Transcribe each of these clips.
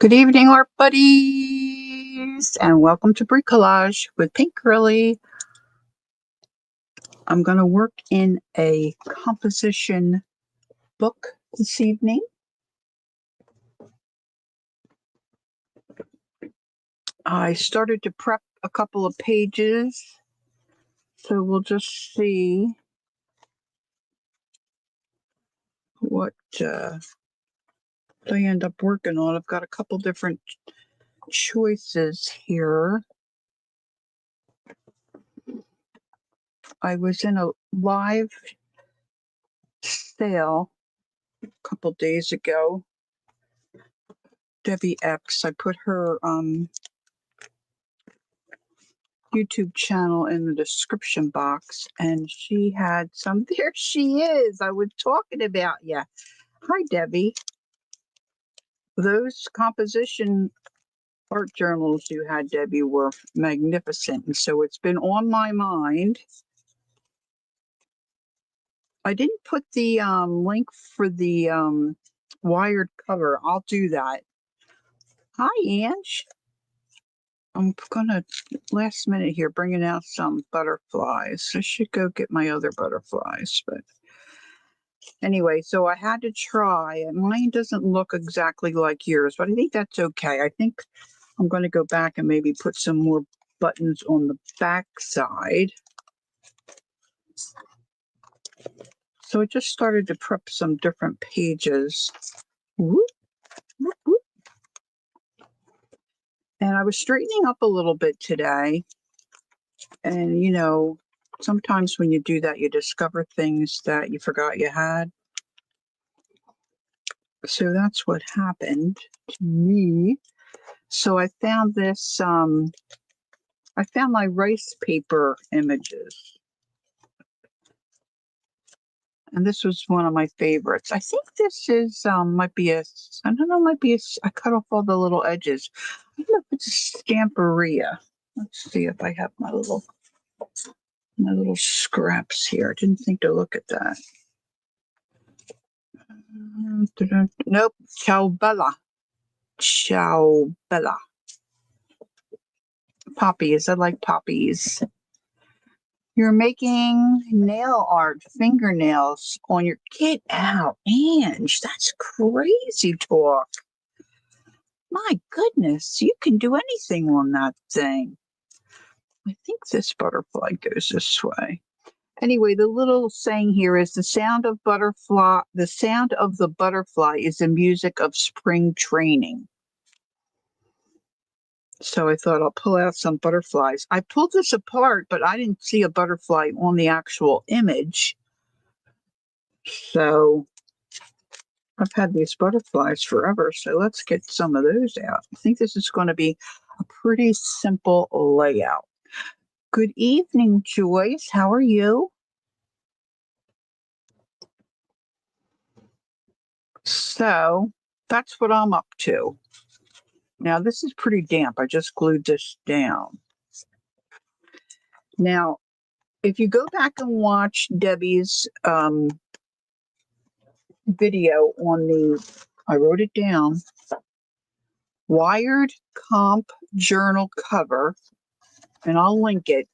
Good evening, art buddies, and welcome to Bricolage with Pink Girly. I'm going to work in a composition book this evening. I started to prep a couple of pages, so we'll just see what I end up working on. I've got a couple different choices here. I was in a live sale a couple days ago. Debbie X, I put her YouTube channel in the description box, and she had some. There she is. I was talking about you. Hi, Debbie. Those composition art journals you had, Debbie, were magnificent, and so it's been on my mind. I didn't put the link for the wired cover. I'll do that. Hi, Ange. I'm gonna last minute here bringing out some butterflies. I should go get my other butterflies, but anyway, so I had to try. Mine doesn't look exactly like yours, but I think that's okay. I think I'm going to go back and maybe put some more buttons on the back side. So I just started to prep some different pages. Whoop, whoop, whoop. And I was straightening up a little bit today. And, you know, sometimes when you do that, you discover things that you forgot you had. So that's what happened to me. So I found this, I found my rice paper images. And this was one of my favorites. I think this is, might be a, I don't know, might be a, I cut off all the little edges. I don't know if it's a Stamperia. Let's see if I have my little scraps here. I didn't think to look at that. Nope, Ciao Bella. Ciao Bella. Poppies, I like poppies. You're making nail art, fingernails on your Get out, Ange. That's crazy talk. My goodness, you can do anything on that thing. I think this butterfly goes this way. Anyway, the little saying here is the sound of the butterfly is the music of spring training. So I thought I'll pull out some butterflies. I pulled this apart, but I didn't see a butterfly on the actual image. So I've had these butterflies forever, so let's get some of those out. I think this is going to be a pretty simple layout. Good evening, Joyce. How are you? So that's what I'm up to. Now, this is pretty damp. I just glued this down. Now, if you go back and watch Debbie's video on I wrote it down, wired comp journal cover, and I'll link it.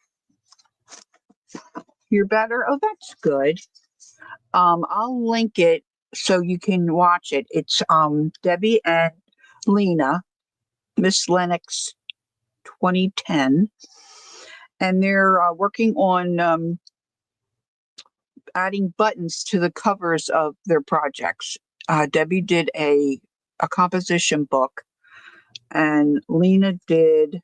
You're better? Oh, that's good. I'll link it so you can watch it. It's Debbie and Lena, Miss Lennox 2010, and they're working on adding buttons to the covers of their projects. Debbie did a composition book, and Lena did,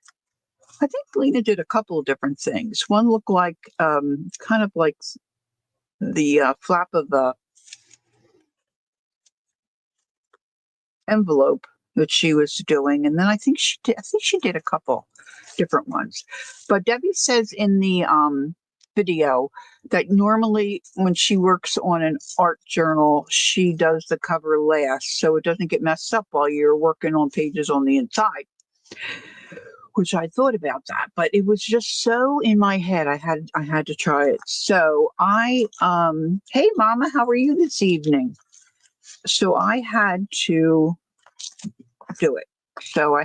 I think Lena did a couple of different things. One looked like kind of like the flap of the envelope that she was doing, and then I think she did a couple different ones. But Debbie says in the video that normally when she works on an art journal, she does the cover last so it doesn't get messed up while you're working on pages on the inside. Which I thought about that, but it was just so in my head. I had to try it. So hey Mama, how are you this evening? So I had to do it. So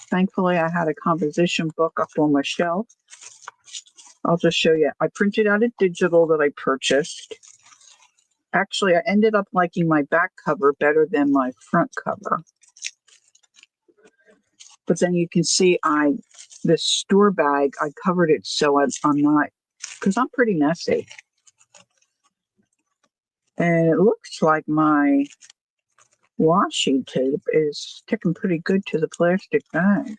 thankfully I had a composition book up on my shelf. I'll just show you. I printed out a digital that I purchased. Actually, I ended up liking my back cover better than my front cover. But then you can see this store bag, I covered it so I'm not, because I'm pretty messy. And it looks like my washi tape is sticking pretty good to the plastic bag.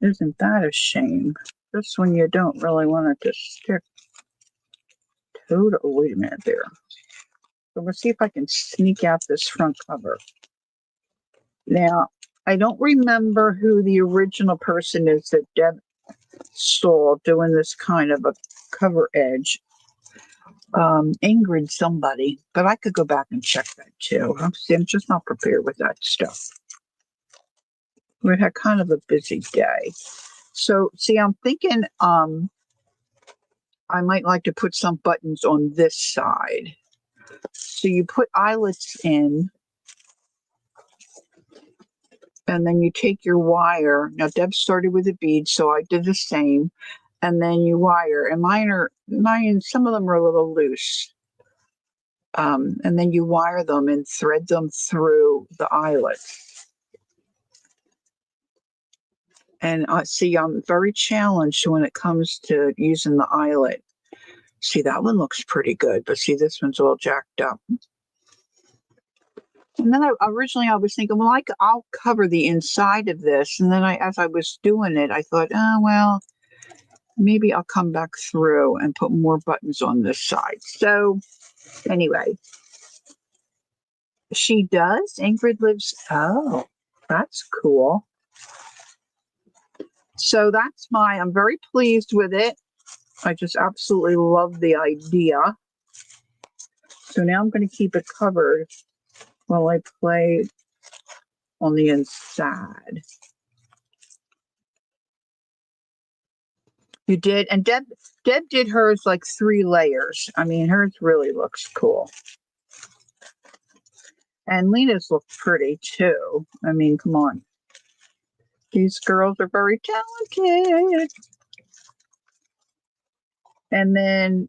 Isn't that a shame? Just when you don't really want it to stick. Wait a minute there. So let's see if I can sneak out this front cover. Now, I don't remember who the original person is that Deb saw doing this kind of a cover edge. Ingrid somebody, but I could go back and check that too. I'm just not prepared with that stuff. We had kind of a busy day. So, see, I'm thinking I might like to put some buttons on this side. So you put eyelets in, and then you take your wire. Now, Deb started with a bead, so I did the same. And then you wire, and some of them are a little loose. And then you wire them and thread them through the eyelets. And see, I'm very challenged when it comes to using the eyelet. See, that one looks pretty good, but see, this one's all jacked up. And then originally I was thinking, well, I'll cover the inside of this. And then as I was doing it, I thought, oh, well, maybe I'll come back through and put more buttons on this side. So anyway, she does. Ingrid lives. Oh, that's cool. So I'm very pleased with it. I just absolutely love the idea. So now I'm going to keep it covered while I play on the inside. You did, and Deb did hers like 3 layers. I mean, hers really looks cool. And Lena's look pretty too. I mean, come on. These girls are very talented. And then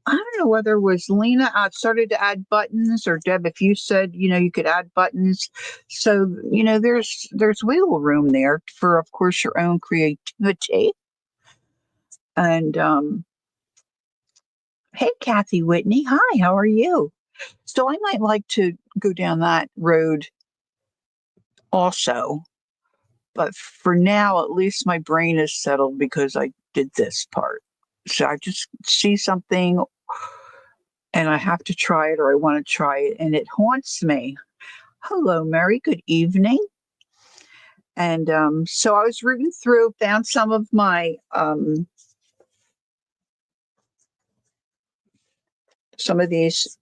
I don't know whether it was Lena started to add buttons, or Deb, if you said, you could add buttons. So, there's wiggle room there for, of course, your own creativity. And hey, Kathy Whitney. Hi, how are you? So I might like to go down that road also. But for now, at least my brain is settled because I did this part. So I just see something and I have to try it, or I want to try it, and it haunts me. Hello, Mary. Good evening. And so I was rooting through, found some of my some of these.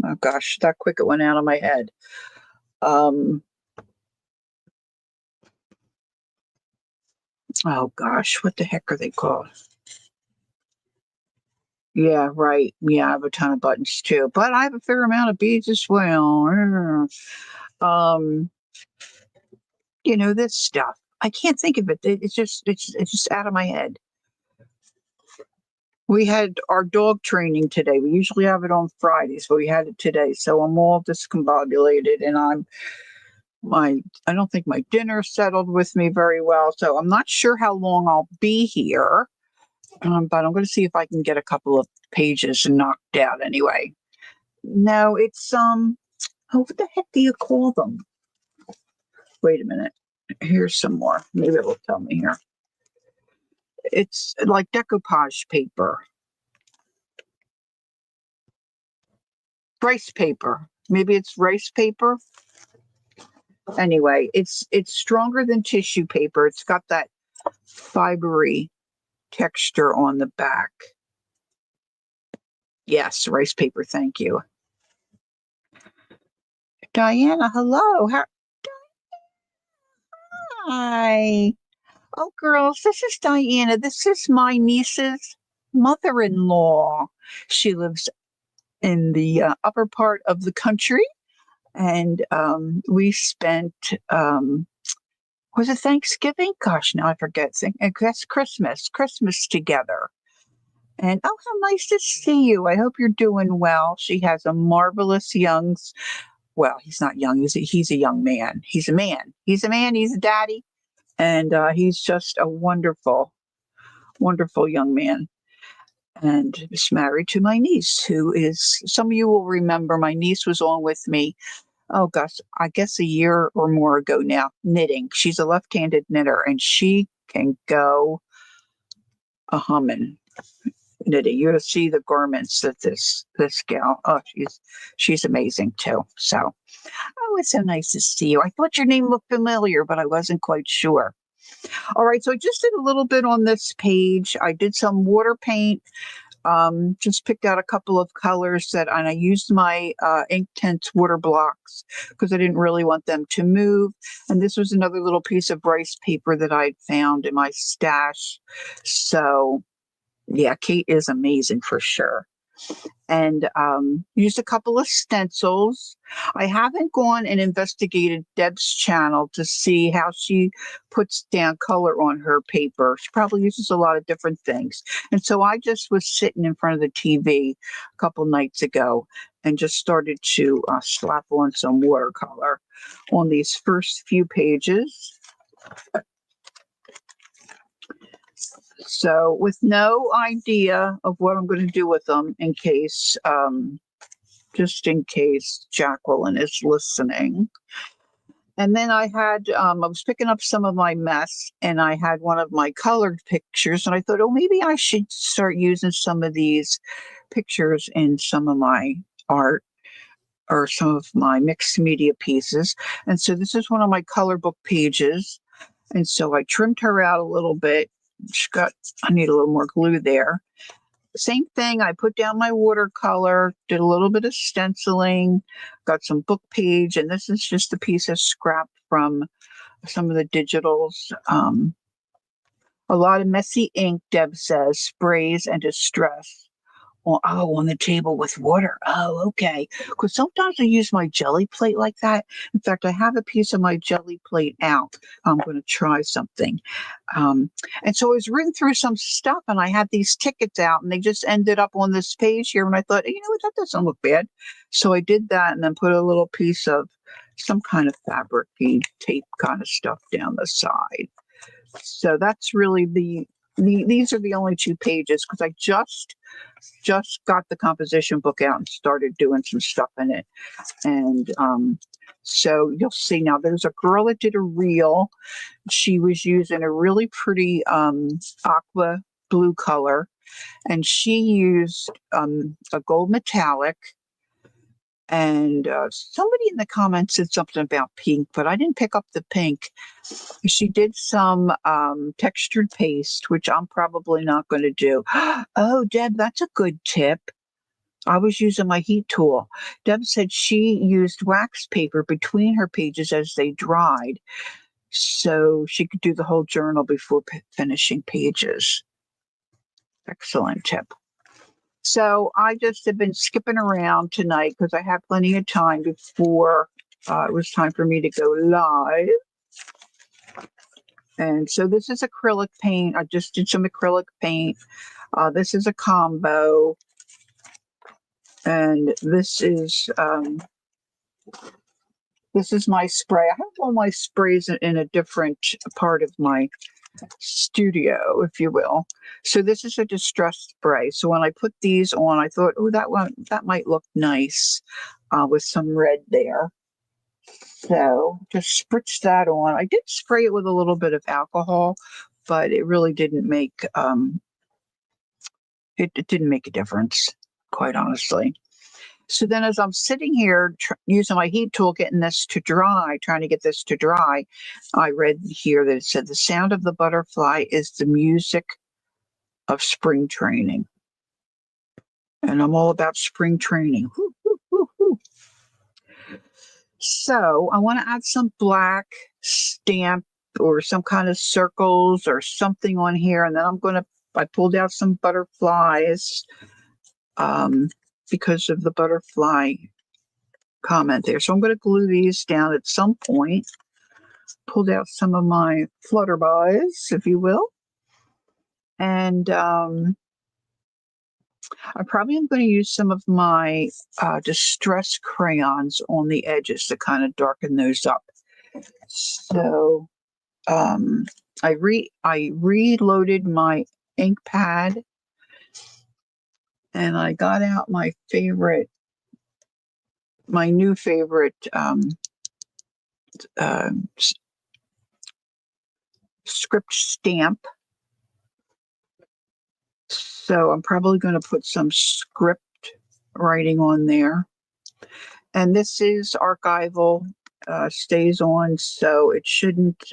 Oh gosh, that quick it went out of my head. Oh gosh, what the heck are they called? Yeah, right. Yeah, I have a ton of buttons too, but I have a fair amount of beads as well. This stuff. I can't think of it. It's just out of my head. We had our dog training today. We usually have it on Fridays, but we had it today. So I'm all discombobulated, and I don't think my dinner settled with me very well. So I'm not sure how long I'll be here. But I'm going to see if I can get a couple of pages knocked out anyway. No, it's what the heck do you call them? Wait a minute. Here's some more. Maybe it will tell me here. It's like decoupage paper. Rice paper. Maybe it's rice paper. Anyway, it's stronger than tissue paper. It's got that fibery texture on the back. Yes, rice paper. Thank you. Diana, hello. Hi. Oh, girls, this is Diana. This is my niece's mother-in-law. She lives in the upper part of the country, And we spent, was it Thanksgiving? Gosh, now I forget. I guess Christmas together. And oh, how nice to see you. I hope you're doing well. She has a marvelous well, he's not young. He's a young man. He's a man. He's a man. He's a daddy. And he's just a wonderful, wonderful young man. And is married to my niece, who is, some of you will remember, my niece was on with me, oh gosh, I guess a year or more ago now, knitting. She's a left-handed knitter, and she can go a humming knitting. You'll see the garments that this gal, oh, she's amazing too. So, oh, it's so nice to see you. I thought your name looked familiar, but I wasn't quite sure. All right, so I just did a little bit on this page. I did some water paint. Just picked out a couple of colors and I used my Inktense water blocks because I didn't really want them to move. And this was another little piece of rice paper that I'd found in my stash. So yeah, Kate is amazing for sure. And used a couple of stencils. I haven't gone and investigated Deb's channel to see how she puts down color on her paper. She probably uses a lot of different things. And so I just was sitting in front of the TV a couple nights ago and just started to slap on some watercolor on these first few pages. So with no idea of what I'm going to do with them in case, just in case Jacqueline is listening. And then I was picking up some of my mess and I had one of my colored pictures and I thought, oh, maybe I should start using some of these pictures in some of my art or some of my mixed media pieces. And so this is one of my color book pages. And so I trimmed her out a little bit. I need a little more glue there. Same thing, I put down my watercolor, did a little bit of stenciling, got some book page, and this is just a piece of scrap from some of the digitals. A lot of messy ink, Deb says, sprays and distress. On the table with water. Oh, okay. Because sometimes I use my jelly plate like that. In fact, I have a piece of my jelly plate out. I'm going to try something. And so I was reading through some stuff and I had these tickets out and they just ended up on this page here. And I thought, you know what, that doesn't look bad. So I did that and then put a little piece of some kind of fabric-y tape kind of stuff down the side. So that's really these are the only two pages because I just got the composition book out and started doing some stuff in it. And so you'll see now there's a girl that did a reel. She was using a really pretty aqua blue color and she used a gold metallic. And somebody in the comments said something about pink, but I didn't pick up the pink. She did some textured paste, which I'm probably not going to do. Oh, Deb, that's a good tip. I was using my heat tool. Deb said she used wax paper between her pages as they dried, so she could do the whole journal before finishing pages. Excellent tip. So I just have been skipping around tonight because I have plenty of time before it was time for me to go live. And so this is acrylic paint. I just did some acrylic paint. This is a combo. And this is my spray. I have all my sprays in a different part of my studio, if you will. So this is a distress spray. So when I put these on, I thought, oh, that might look nice with some red there. So just spritz that on. I did spray it with a little bit of alcohol, but it really didn't make it didn't make a difference, quite honestly. So then as I'm sitting here using my heat tool, getting this to dry, trying to get this to dry, I read here that it said the sound of the butterfly is the music of spring training. And I'm all about spring training. Woo, woo, woo, woo. So I want to add some black stamp or some kind of circles or something on here. And then I pulled out some butterflies because of the butterfly comment there. So I'm going to glue these down at some point. Pulled out some of my flutterbys, if you will. And I probably am going to use some of my distress crayons on the edges to kind of darken those up. So I reloaded my ink pad, and I got out my new favorite script stamp. So I'm probably going to put some script writing on there. And this is archival, stays on, so it shouldn't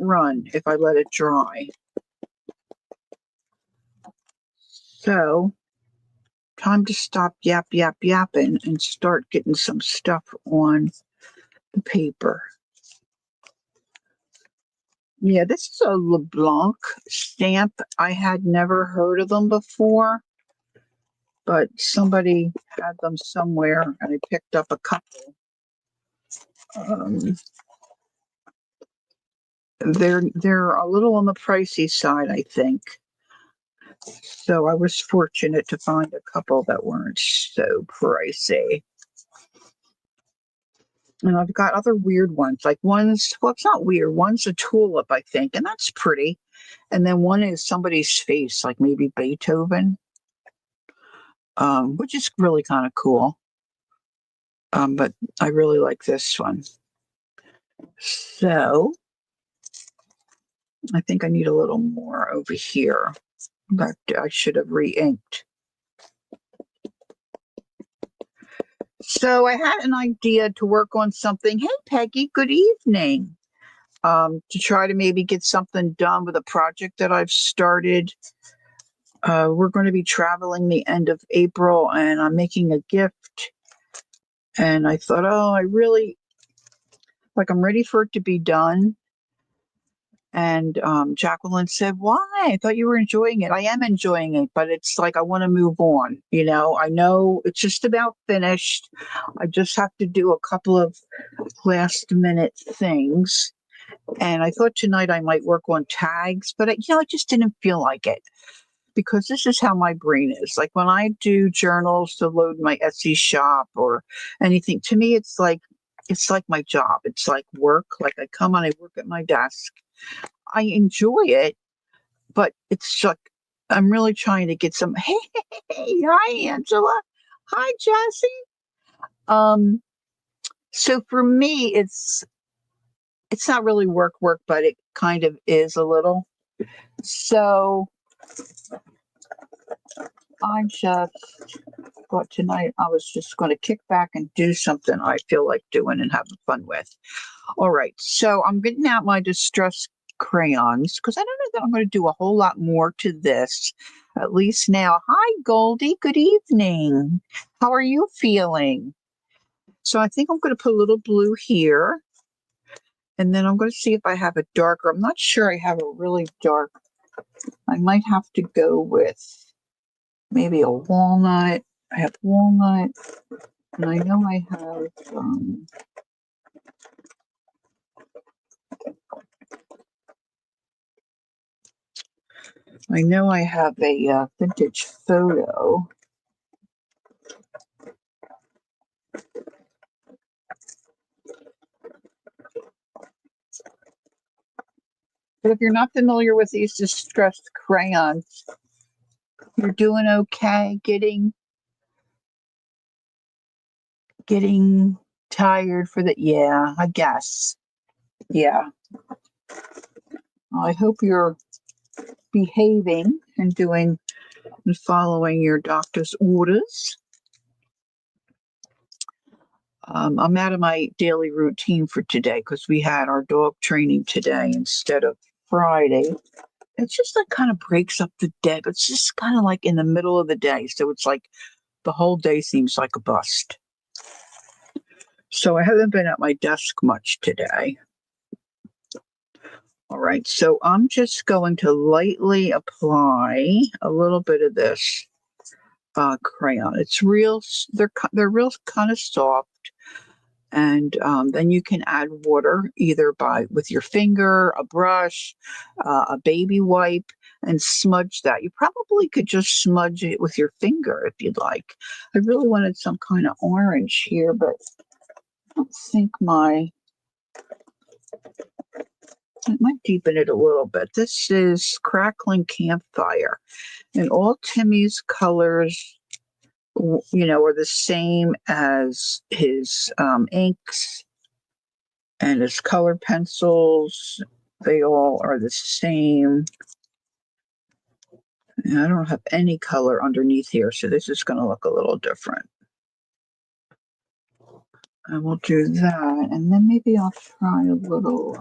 run if I let it dry. So time to stop yapping and start getting some stuff on the paper. Yeah, this is a LeBlanc stamp. I had never heard of them before, but somebody had them somewhere, and I picked up a couple. They're a little on the pricey side, I think. So I was fortunate to find a couple that weren't so pricey. And I've got other weird ones, like one's, well, it's not weird. One's a tulip, I think, and that's pretty. And then one is somebody's face, like maybe Beethoven, which is really kind of cool. But I really like this one. So I think I need a little more over here, but I should have re-inked. So I had an idea to work on something. Hey, Peggy, good evening. To try to maybe get something done with a project that I've started. We're going to be traveling the end of April, and I'm making a gift. And I thought, I'm ready for it to be done. And Jacqueline said, why? I thought you were enjoying it. I am enjoying it, but it's like I want to move on. I know it's just about finished. I just have to do a couple of last minute things. And I thought tonight I might work on tags, but I just didn't feel like it, because this is how my brain is. Like when I do journals to load my Etsy shop or anything, to me it's like my job. It's like work. Like I come and I work at my desk. I enjoy it, but it's like I'm really trying to get some. Hey, hi Angela, hi Jessie. So for me, it's not really work, but it kind of is a little. So I just thought tonight I was just going to kick back and do something I feel like doing and having fun with. All right, so I'm getting out my distress crayons because I don't know that I'm going to do a whole lot more to this, at least now. Hi, Goldie. Good evening. How are you feeling? So I think I'm going to put a little blue here, and then I'm going to see if I have a darker. I'm not sure I have a really dark. I might have to go with maybe a walnut. I have walnut, and I know I have a vintage photo. But if you're not familiar with these distressed crayons, you're doing okay getting tired for the, yeah, I guess. Yeah. I hope you're behaving and following your doctor's orders. I'm out of my daily routine for today because we had our dog training today instead of Friday. It's just like kind of breaks up the day, but it's just kind of like in the middle of the day. So it's like the whole day seems like a bust. So I haven't been at my desk much today. All right, so I'm just going to lightly apply a little bit of this crayon. It's real. They're real kind of soft. And then you can add water either with your finger, a brush, a baby wipe, and smudge that. You probably could just smudge it with your finger if you'd like. I really wanted some kind of orange here, but I don't think I might deepen it a little bit. This is Crackling Campfire, and all Timmy's colors, are the same as his inks and his color pencils. They all are the same. And I don't have any color underneath here, so this is going to look a little different. I will do that, and then maybe I'll try a little.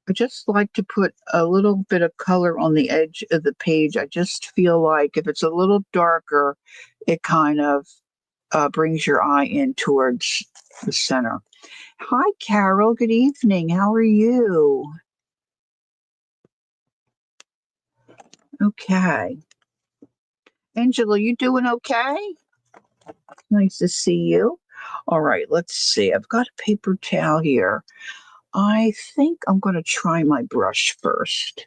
I just like to put a little bit of color on the edge of the page. I just feel like if it's a little darker, it kind of brings your eye in towards the center. Hi, Carol. Good evening. How are you? Okay. Angela, you doing okay? Nice to see you. All right, let's see. I've got a paper towel here. I think I'm going to try my brush first.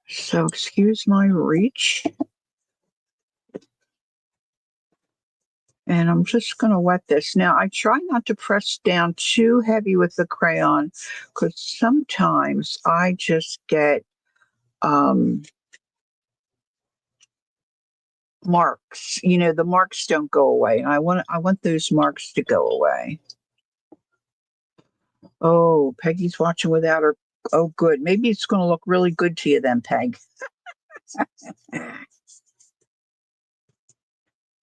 So excuse my reach. And I'm just going to wet this. Now, I try not to press down too heavy with the crayon because sometimes I just get marks. The marks don't go away. And I want those marks to go away. Oh, Peggy's watching without her. Oh, good. Maybe it's going to look really good to you then, Peg.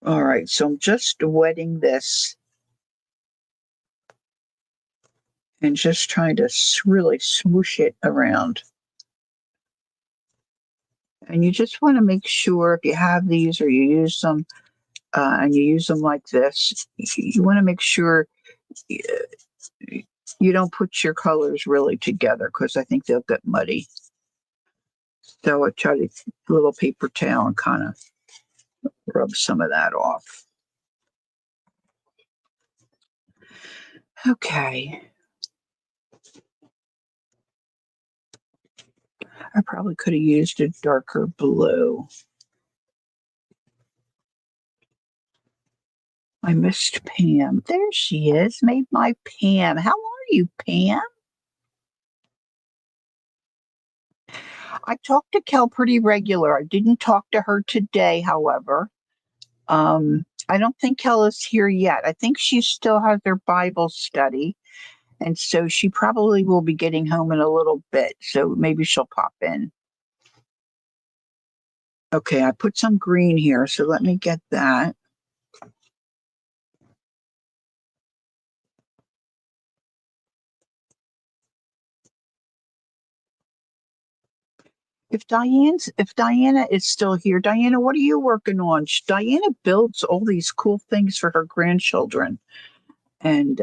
All right, so I'm just wetting this and just trying to really smoosh it around. And you just want to make sure if you have these or you use them and you use them like this, you want to make sure you don't put your colors really together because I think they'll get muddy. So I try to a little paper towel and kind of rub some of that off. Okay. I probably could have used a darker blue. I missed Pam. There she is. Made my Pam. How are you, Pam? I talk to Kel pretty regular. I didn't talk to her today, however. I don't think Kel is here yet. I think she still has her Bible study. And so she probably will be getting home in a little bit. So maybe she'll pop in. Okay, I put some green here. So let me get that. If Diana is still here, Diana, what are you working on? Diana builds all these cool things for her grandchildren. And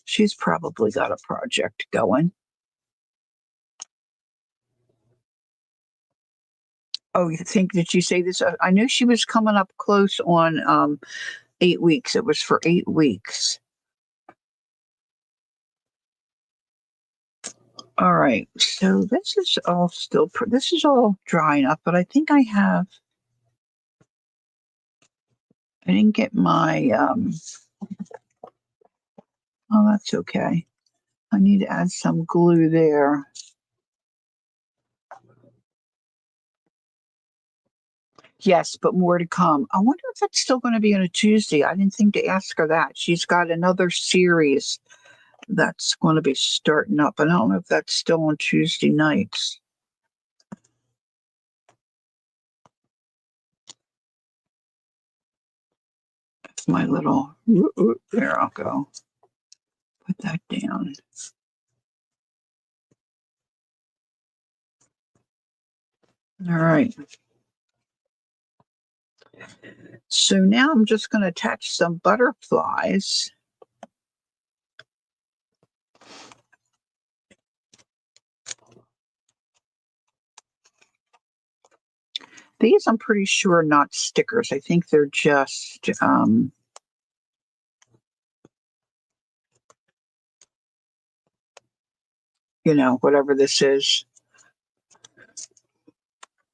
she's probably got a project going. Oh, you think, did she say this? I knew she was coming up close on 8 weeks. It was for 8 weeks. All right. So this is all this is all dry enough, but I think I didn't get my, oh, that's okay. I need to add some glue there. Yes, but more to come. I wonder if that's still going to be on a Tuesday. I didn't think to ask her that. She's got another series that's going to be starting up. And I don't know if that's still on Tuesday nights. That's my little, there I'll go. Put that down. All right. So now I'm just going to attach some butterflies. These I'm pretty sure are not stickers. I think they're just you know, whatever this is.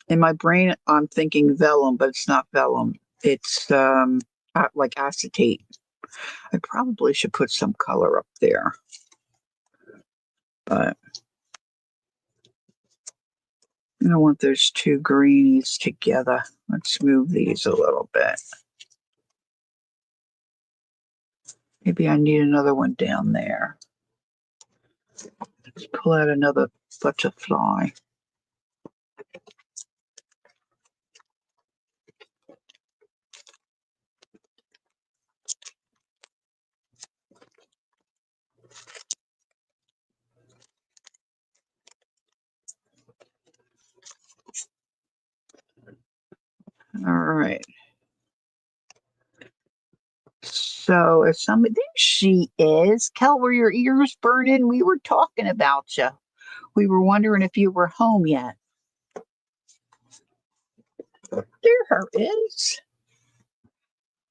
In my brain, I'm thinking vellum, but it's not vellum. It's like acetate. I probably should put some color up there, but I don't want those two greenies together. Let's move these a little bit. Maybe I need another one down there. Let's pull out another butterfly. All right. So if somebody, there she is. Kel, were your ears burning? We were talking about you. We were wondering if you were home yet. There her is.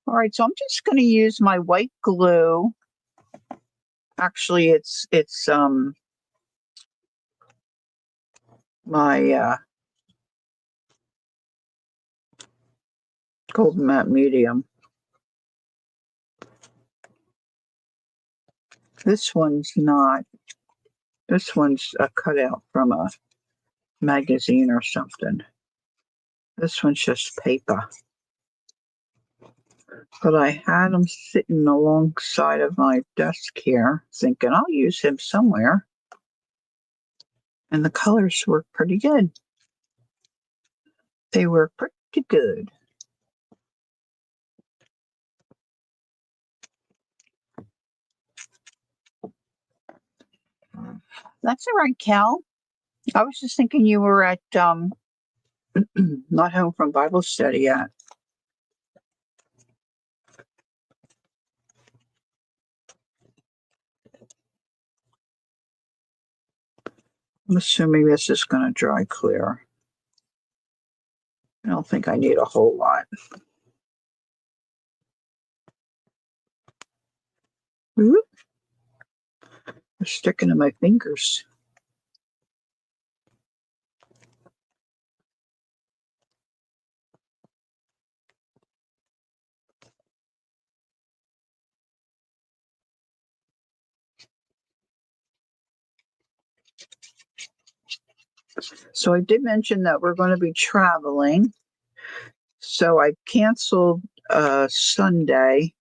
All right, so I'm just going to use my white glue. Actually, it's my golden matte medium. This one's not. This one's a cutout from a magazine or something. This one's just paper. But I had him sitting alongside of my desk here, thinking I'll use him somewhere. And the colors work pretty good. They were pretty good. That's all right, Cal. I was just thinking you were at not home from Bible study yet. I'm assuming this is going to dry clear. I don't think I need a whole lot. Whoop. They're sticking to my fingers. So I did mention that we're going to be traveling. So I canceled Sunday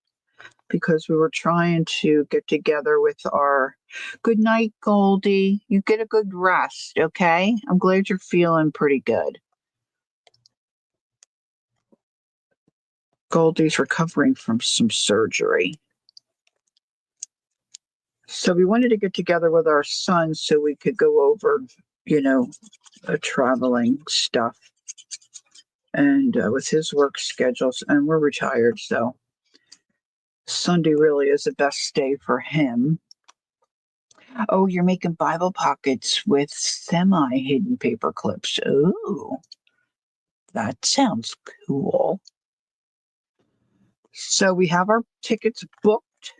because we were trying to get together with our good night, Goldie. You get a good rest, okay? I'm glad you're feeling pretty good. Goldie's recovering from some surgery. So we wanted to get together with our son so we could go over, you know, traveling stuff and with his work schedules. And we're retired, so Sunday really is the best day for him. Oh, you're making Bible pockets with semi-hidden paper clips. Ooh, that sounds cool. So we have our tickets booked.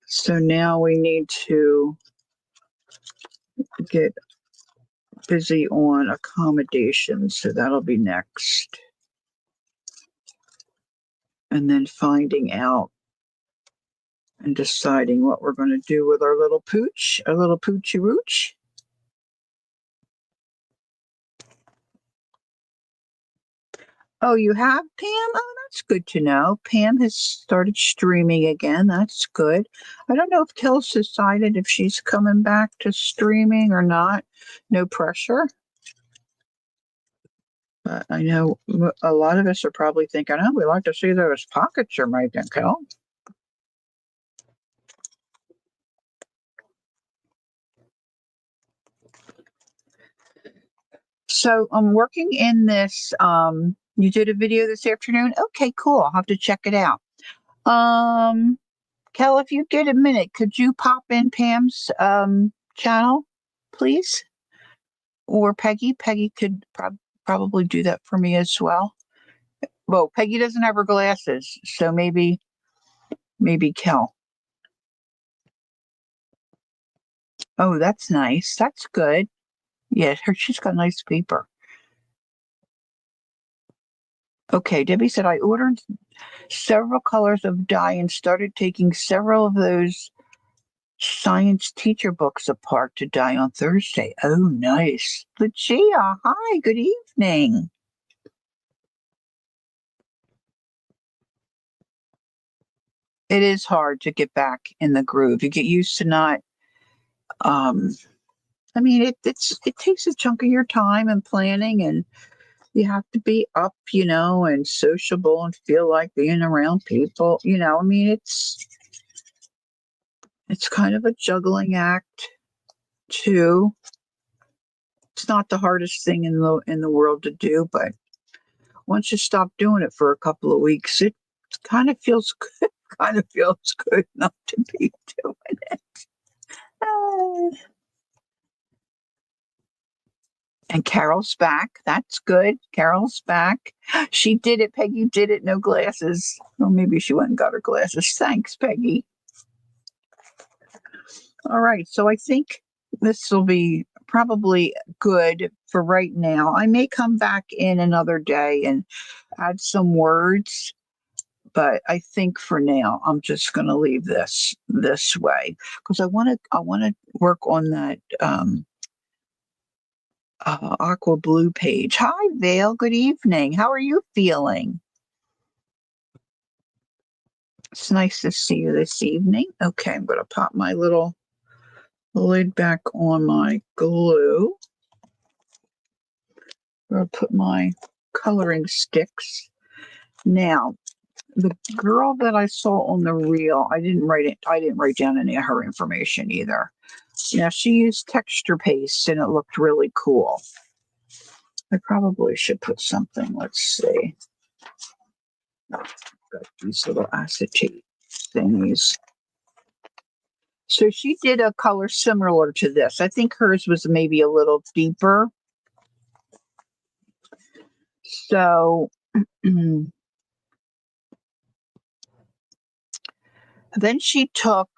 So now we need to get busy on accommodations. So that'll be next. And then finding out and deciding what we're going to do with our little pooch, our little poochy rooch. Oh, you have, Pam? Oh, that's good to know. Pam has started streaming again. That's good. I don't know if Kel's decided if she's coming back to streaming or not. No pressure. But I know a lot of us are probably thinking, oh, we'd like to see those pockets you're making, Kel. So I'm working in this. You did a video this afternoon? Okay, cool. I'll have to check it out. Kel, if you get a minute, could you pop in Pam's channel, please? Or Peggy? Peggy could probably do that for me as well. Well, Peggy doesn't have her glasses, so maybe Kel. Oh, that's nice. That's good. Yeah, she's got nice paper. Okay, Debbie said I ordered several colors of dye and started taking several of those science teacher books apart to dye on Thursday. Oh, nice. Lucia, hi, good evening. It is hard to get back in the groove. You get used to not, um, I mean, it takes a chunk of your time and planning, and you have to be up, and sociable and feel like being around people. I mean, it's kind of a juggling act too. It's not the hardest thing in the world to do, but once you stop doing it for a couple of weeks, it kind of feels good. Kind of feels good not to be doing it. Uh, And Carol's back. That's good. Carol's back. She did it. Peggy did it. No glasses. Or maybe she went and got her glasses. Thanks, Peggy. All right. So I think this will be probably good for right now. I may come back in another day and add some words, but I think for now I'm just going to leave this way because I want to work on that aqua blue page. Hi, Vale. Good evening. How are you feeling? It's nice to see you this evening. Okay, I'm going to pop my little lid back on my glue. I'm going to put my coloring sticks. Now, the girl that I saw on the reel, I didn't write down any of her information either. Now, she used texture paste and it looked really cool. I probably should put something. Let's see. Got these little acetate thingies. So she did a color similar to this. I think hers was maybe a little deeper. So then she took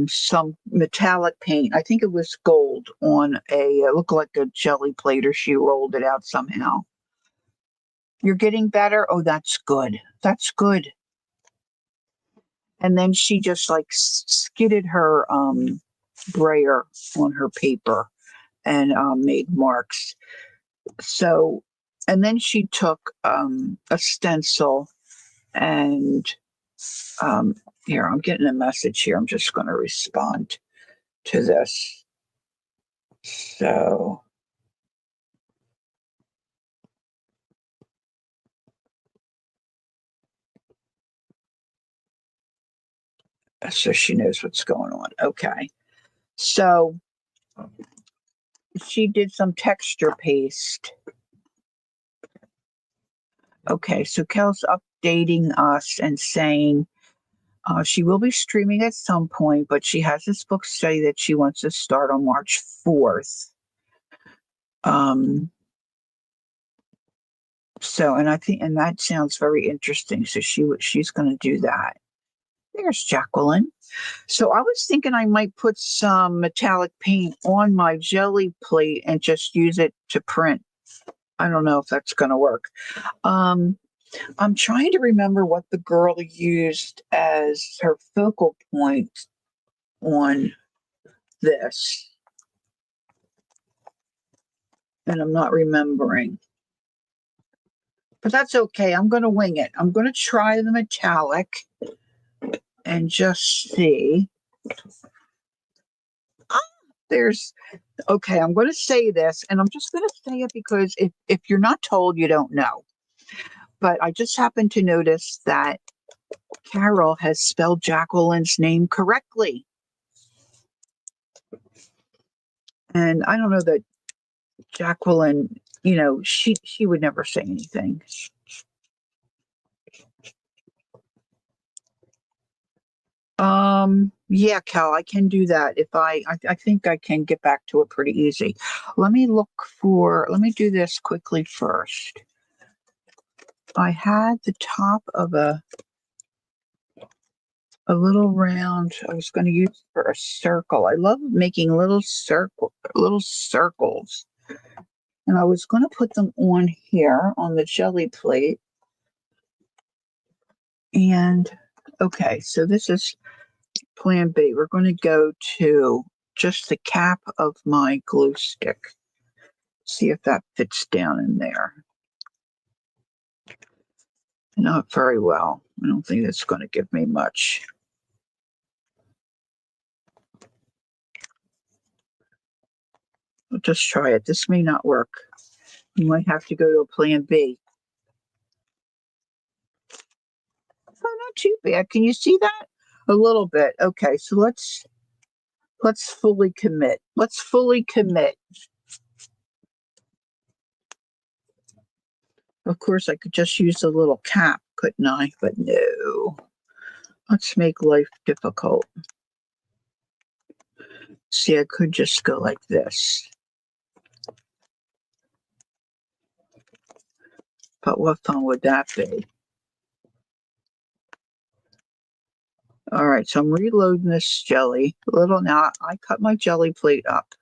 some metallic paint. I think it was gold on it looked like a jelly plate, or she rolled it out somehow. You're getting better? Oh, that's good. That's good. And then she just like skidded her brayer on her paper and made marks. So, and then she took a stencil and here, I'm getting a message here. I'm just going to respond to this. So, so she knows what's going on. Okay. So she did some texture paste. Okay. So Kel's updating us and saying she will be streaming at some point, but she has this book study that she wants to start on March 4th. So, and I think, and that sounds very interesting. So she's going to do that. There's Jacqueline. So I was thinking I might put some metallic paint on my jelly plate and just use it to print. I don't know if that's going to work. I'm trying to remember what the girl used as her focal point on this. And I'm not remembering. But that's okay. I'm going to wing it. I'm going to try the metallic and just see. Okay, I'm going to say this, and I'm just going to say it because if you're not told, you don't know. But I just happened to notice that Carol has spelled Jacqueline's name correctly. And I don't know that Jacqueline, she would never say anything. Yeah, Cal, I can do that. If I think I can get back to it pretty easy. Let me do this quickly first. I had the top of a little round I was going to use for a circle. I love making little circles. And I was going to put them on here on the jelly plate. And okay, so this is plan B. We're going to go to just the cap of my glue stick. See if that fits down in there. Not very well. I don't think that's going to give me much. I'll just try it. This may not work. You might have to go to a plan B. Oh, not too bad. Can you see that? A little bit. Okay, so let's fully commit. Let's fully commit. Of course, I could just use a little cap, couldn't I? But no. Let's make life difficult. See, I could just go like this. But what fun would that be? All right, so I'm reloading this jelly. Now I cut my jelly plate up.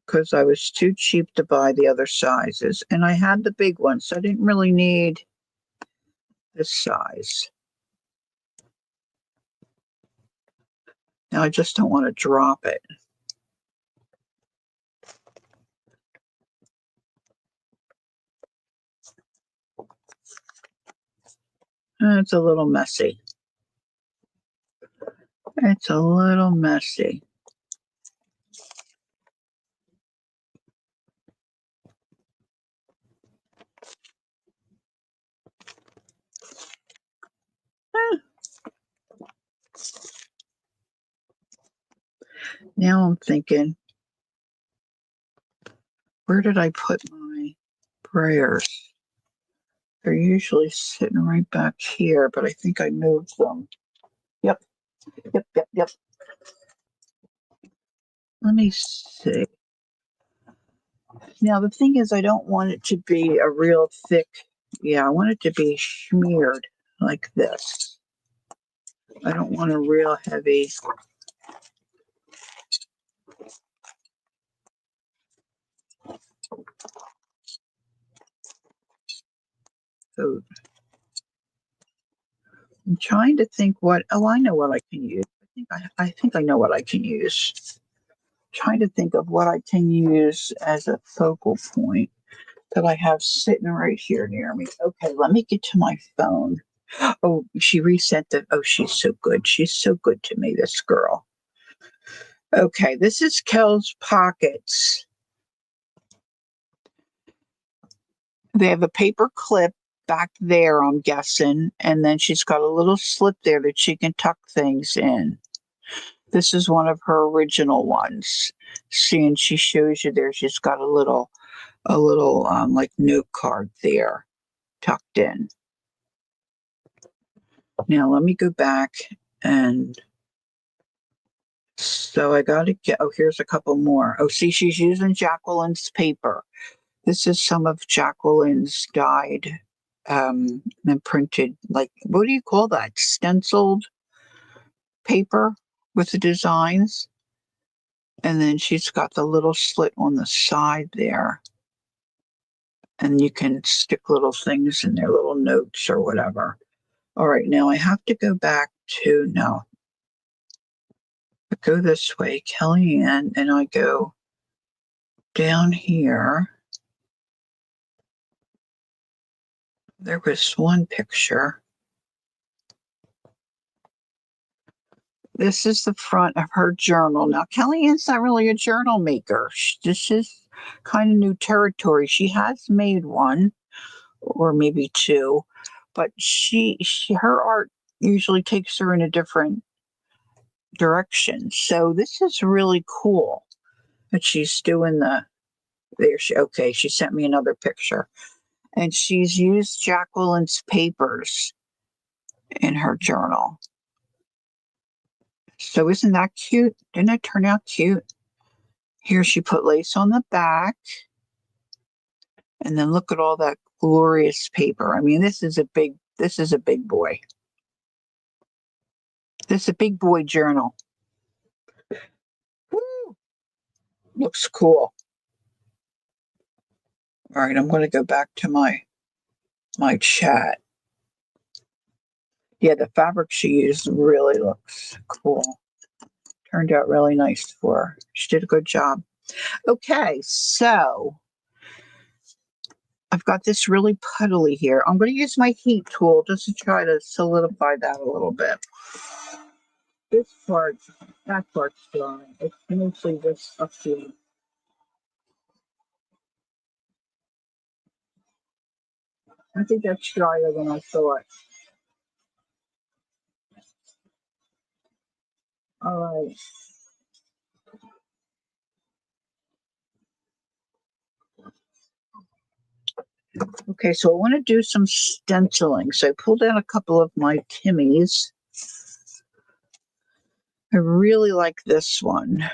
Because I was too cheap to buy the other sizes. And I had the big one, so I didn't really need this size. Now I just don't want to drop it. It's a little messy. It's a little messy. Now I'm thinking, where did I put my prayers? They're usually sitting right back here, but I think I moved them. Yep. Let me see. Now, the thing is, I don't want it to be a real thick, yeah, I want it to be smeared like this. I don't want a real heavy. So I'm trying to think I know what I can use. I think I know what I can use. Trying to think of what I can use as a focal point that I have sitting right here near me. Okay, let me get to my phone. Oh, she reset the. Oh, she's so good. She's so good to me, this girl. Okay, this is Kel's pockets. They have a paper clip back there, I'm guessing, and then she's got a little slip there that she can tuck things in. This is one of her original ones. See, and she shows you there. She's got a little like note card there tucked in. Now let me go back and so I got to get. Oh, here's a couple more. Oh, see, she's using Jacqueline's paper. This is some of Jacqueline's dyed and printed, like, what do you call that? Stenciled paper with the designs. And then she's got the little slit on the side there. And you can stick little things in there, little notes or whatever. All right, now I have to go back to, no, I go this way, Kellyanne, and I go down here. There was one picture. This is the front of her journal. Now, Kellyanne's not really a journal maker. This is kind of new territory. She has made one or maybe two, but her art usually takes her in a different direction. So this is really cool that she's doing okay, she sent me another picture. And she's used Jacqueline's papers in her journal. So isn't that cute? Didn't it turn out cute? Here she put lace on the back. And then look at all that glorious paper. I mean, this is a big boy. This is a big boy journal. Woo! Looks cool. All right, I'm going to go back to my chat. Yeah, the fabric she used really looks cool. Turned out really nice for her. She did a good job. Okay, so I've got this really puddly here. I'm going to use my heat tool just to try to solidify that a little bit. This part, that part's dry. It's mostly this up here. I think that's drier than I thought. All right. Okay, so I want to do some stenciling. So I pulled out a couple of my Timmy's. I really like this one.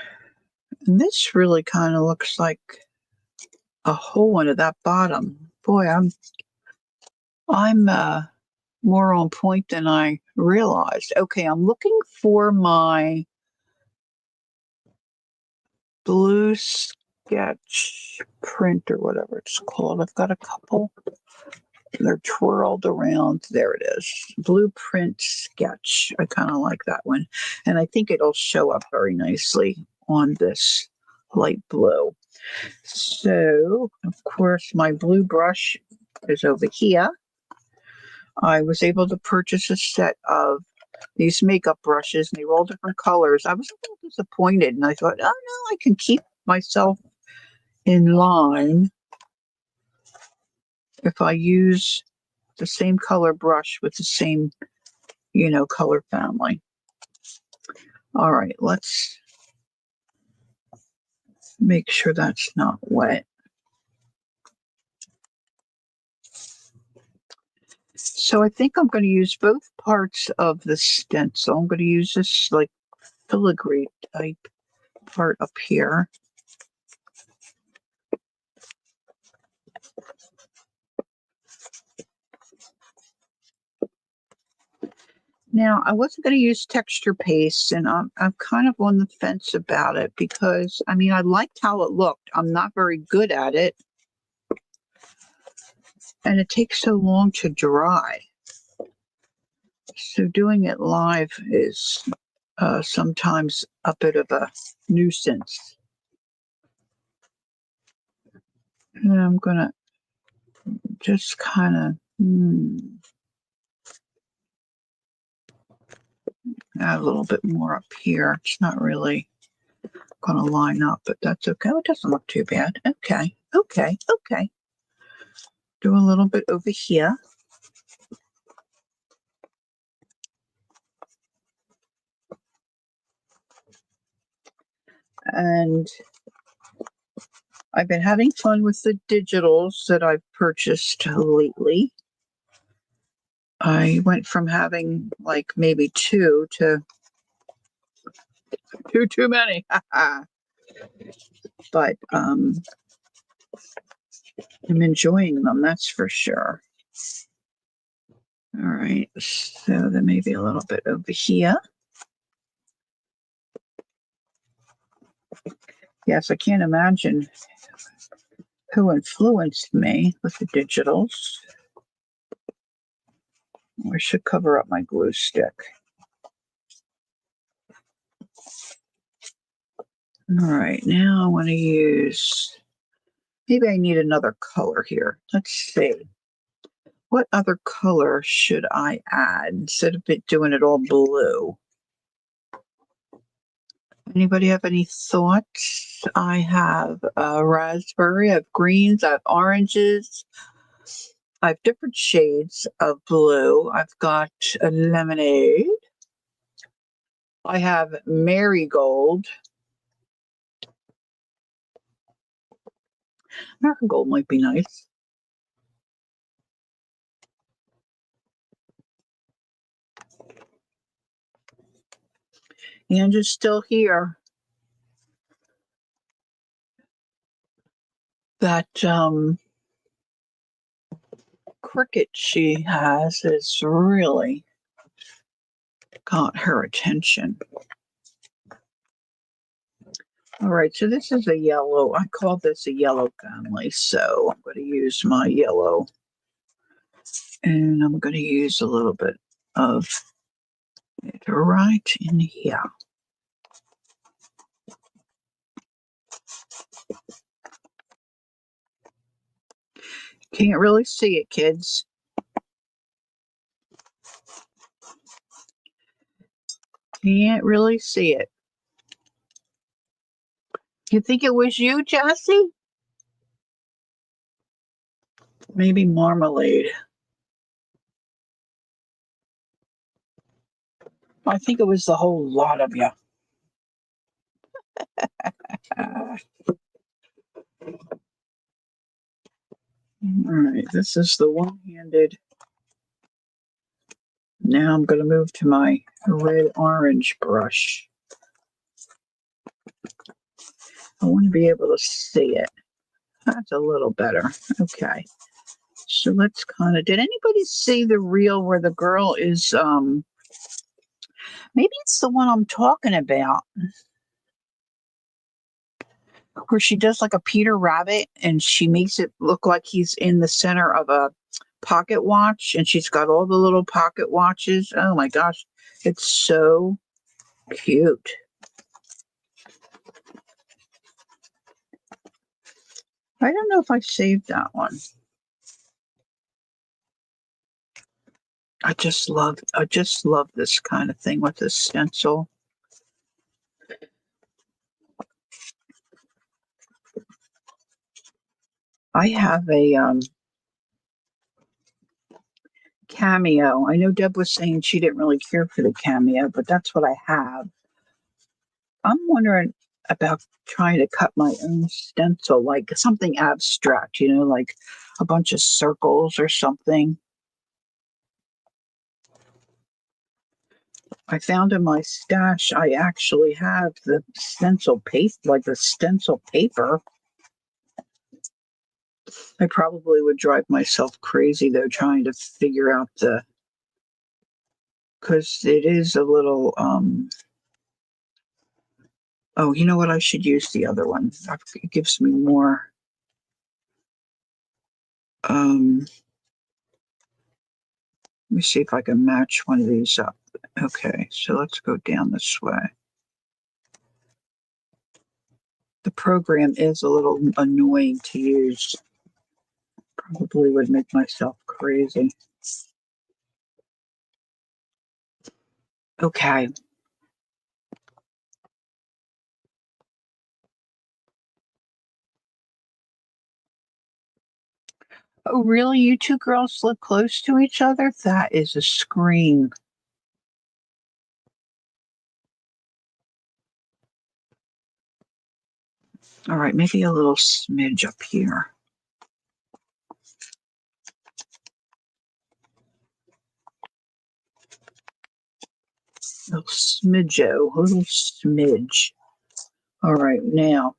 And this really kind of looks like a hole into that bottom. Boy, I'm more on point than I realized. Okay, I'm looking for my blue sketch print or whatever it's called. I've got a couple. They're twirled around. There it is. Blueprint sketch. I kind of like that one. And I think it'll show up very nicely on this light blue. So, of course, my blue brush is over here. I was able to purchase a set of these makeup brushes, and they were all different colors. I was a little disappointed, and I thought, oh no, I can keep myself in line if I use the same color brush with the same, color family. All right, let's make sure that's not wet. So I think I'm going to use both parts of the stencil. I'm going to use this like filigree type part up here. Now, I wasn't going to use texture paste, and I'm kind of on the fence about it because, I mean, I liked how it looked. I'm not very good at it, and it takes so long to dry. So doing it live is sometimes a bit of a nuisance. And I'm going to just kind of add a little bit more up here. It's not really going to line up, but that's okay. Oh, it doesn't look too bad. Okay. Do a little bit over here. And I've been having fun with the digitals that I've purchased lately. I went from having like maybe two to too many. But I'm enjoying them, that's for sure. All right, so then maybe a little bit over here. Yes, I can't imagine who influenced me with the digitals. I should cover up my glue stick. All right, now I want to use, maybe I need another color here. Let's see. What other color should I add instead of doing it all blue? Anybody have any thoughts? I have raspberry, I have greens, I have oranges. I have different shades of blue. I've got a lemonade. I have marigold. Marigold might be nice. And is still here. That cricket she has is really got her attention. All right, so this is a yellow. I call this a yellow family, so I'm going to use my yellow. And I'm going to use a little bit of it right in here. Can't really see it, kids. Can't really see it. You think it was you, Jessie? Maybe marmalade. I think it was the whole lot of you. All right, this is the one-handed. Now I'm going to move to my red-orange brush. I want to be able to see it. That's a little better. Okay. So let's kind of, did anybody see the reel where the girl is, maybe it's the one I'm talking about, where she does like a Peter Rabbit and she makes it look like he's in the center of a pocket watch and she's got all the little pocket watches. Oh my gosh, it's so cute. I don't know if I saved that one. I just love this kind of thing with this stencil. I have a cameo. I know Deb was saying she didn't really care for the cameo, but that's what I have. I'm wondering about trying to cut my own stencil, like something abstract, like a bunch of circles or something. I found in my stash, I actually have the stencil paste, like the stencil paper. I probably would drive myself crazy though, trying to figure out because it is a little, oh, you know what? I should use the other one. It gives me more, let me see if I can match one of these up. Okay, so let's go down this way. The program is a little annoying to use. Probably would make myself crazy. Okay. Oh, really? You two girls live close to each other? That is a scream. All right, maybe a little smidge up here. A little smidge-o, a little smidge. All right, now,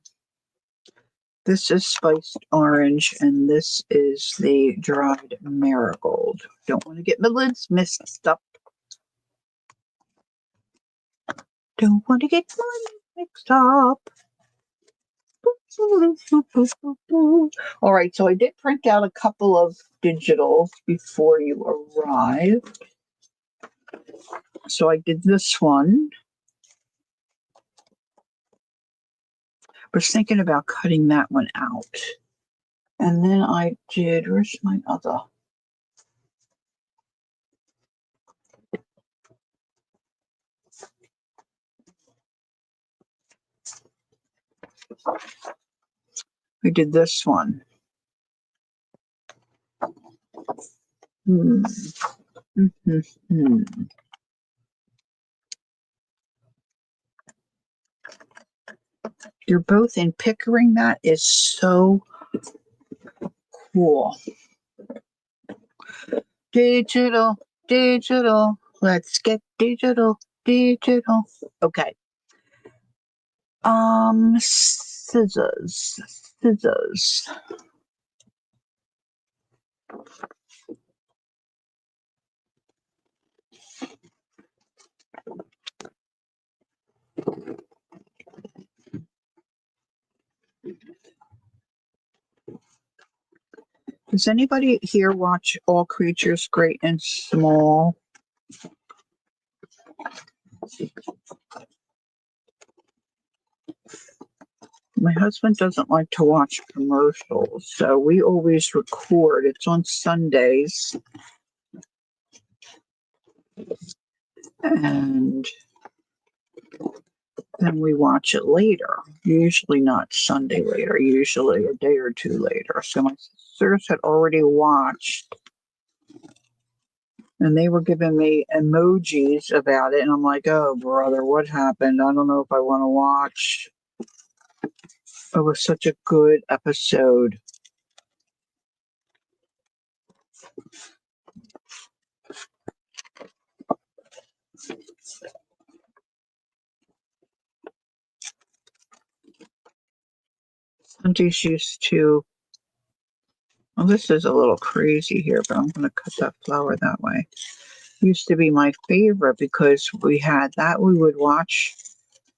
this is spiced orange, and this is the dried marigold. Don't want to get my lids mixed up. Don't want to get my lids mixed up. All right, so I did print out a couple of digitals before you arrived. So I did this one. Was thinking about cutting that one out. And then I did, where's my other? I did this one. You're both in Pickering. That is so cool. Digital, digital. Let's get digital, digital. Okay. Scissors. Scissors. Does anybody here watch All Creatures Great and Small? My husband doesn't like to watch commercials, so we always record. It's on Sundays, and then we watch it later. Usually not Sunday later, usually a day or two later. So my sisters had already watched, and they were giving me emojis about it, and I'm like, oh, brother, what happened? I don't know if I want to watch. It was such a good episode. Sundays used to. Well, this is a little crazy here, but I'm going to cut that flower that way. Used to be my favorite because we had that we would watch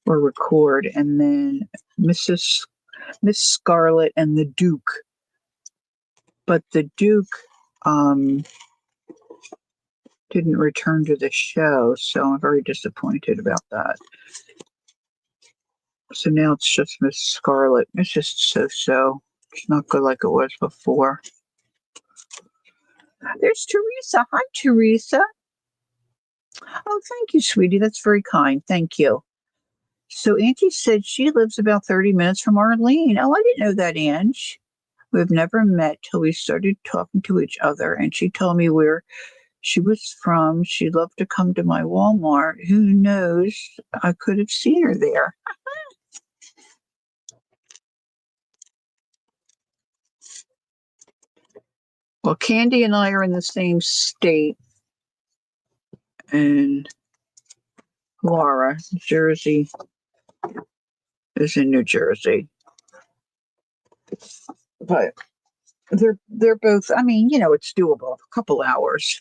or record, and then Miss Scarlet and the Duke. But the Duke didn't return to the show, so I'm very disappointed about that. So now it's just Miss Scarlet. It's just so. It's not good like it was before. There's Teresa. Hi, Teresa. Oh, thank you, sweetie. That's very kind. Thank you. So Angie said she lives about 30 minutes from Arlene. Oh, I didn't know that, Ange. We've never met till we started talking to each other, and she told me where she was from. She loved to come to my Walmart. Who knows? I could have seen her there. Well, Candy and I are in the same state, and Laura, Jersey, is in New Jersey. But they're both. I mean, it's doable. A couple hours.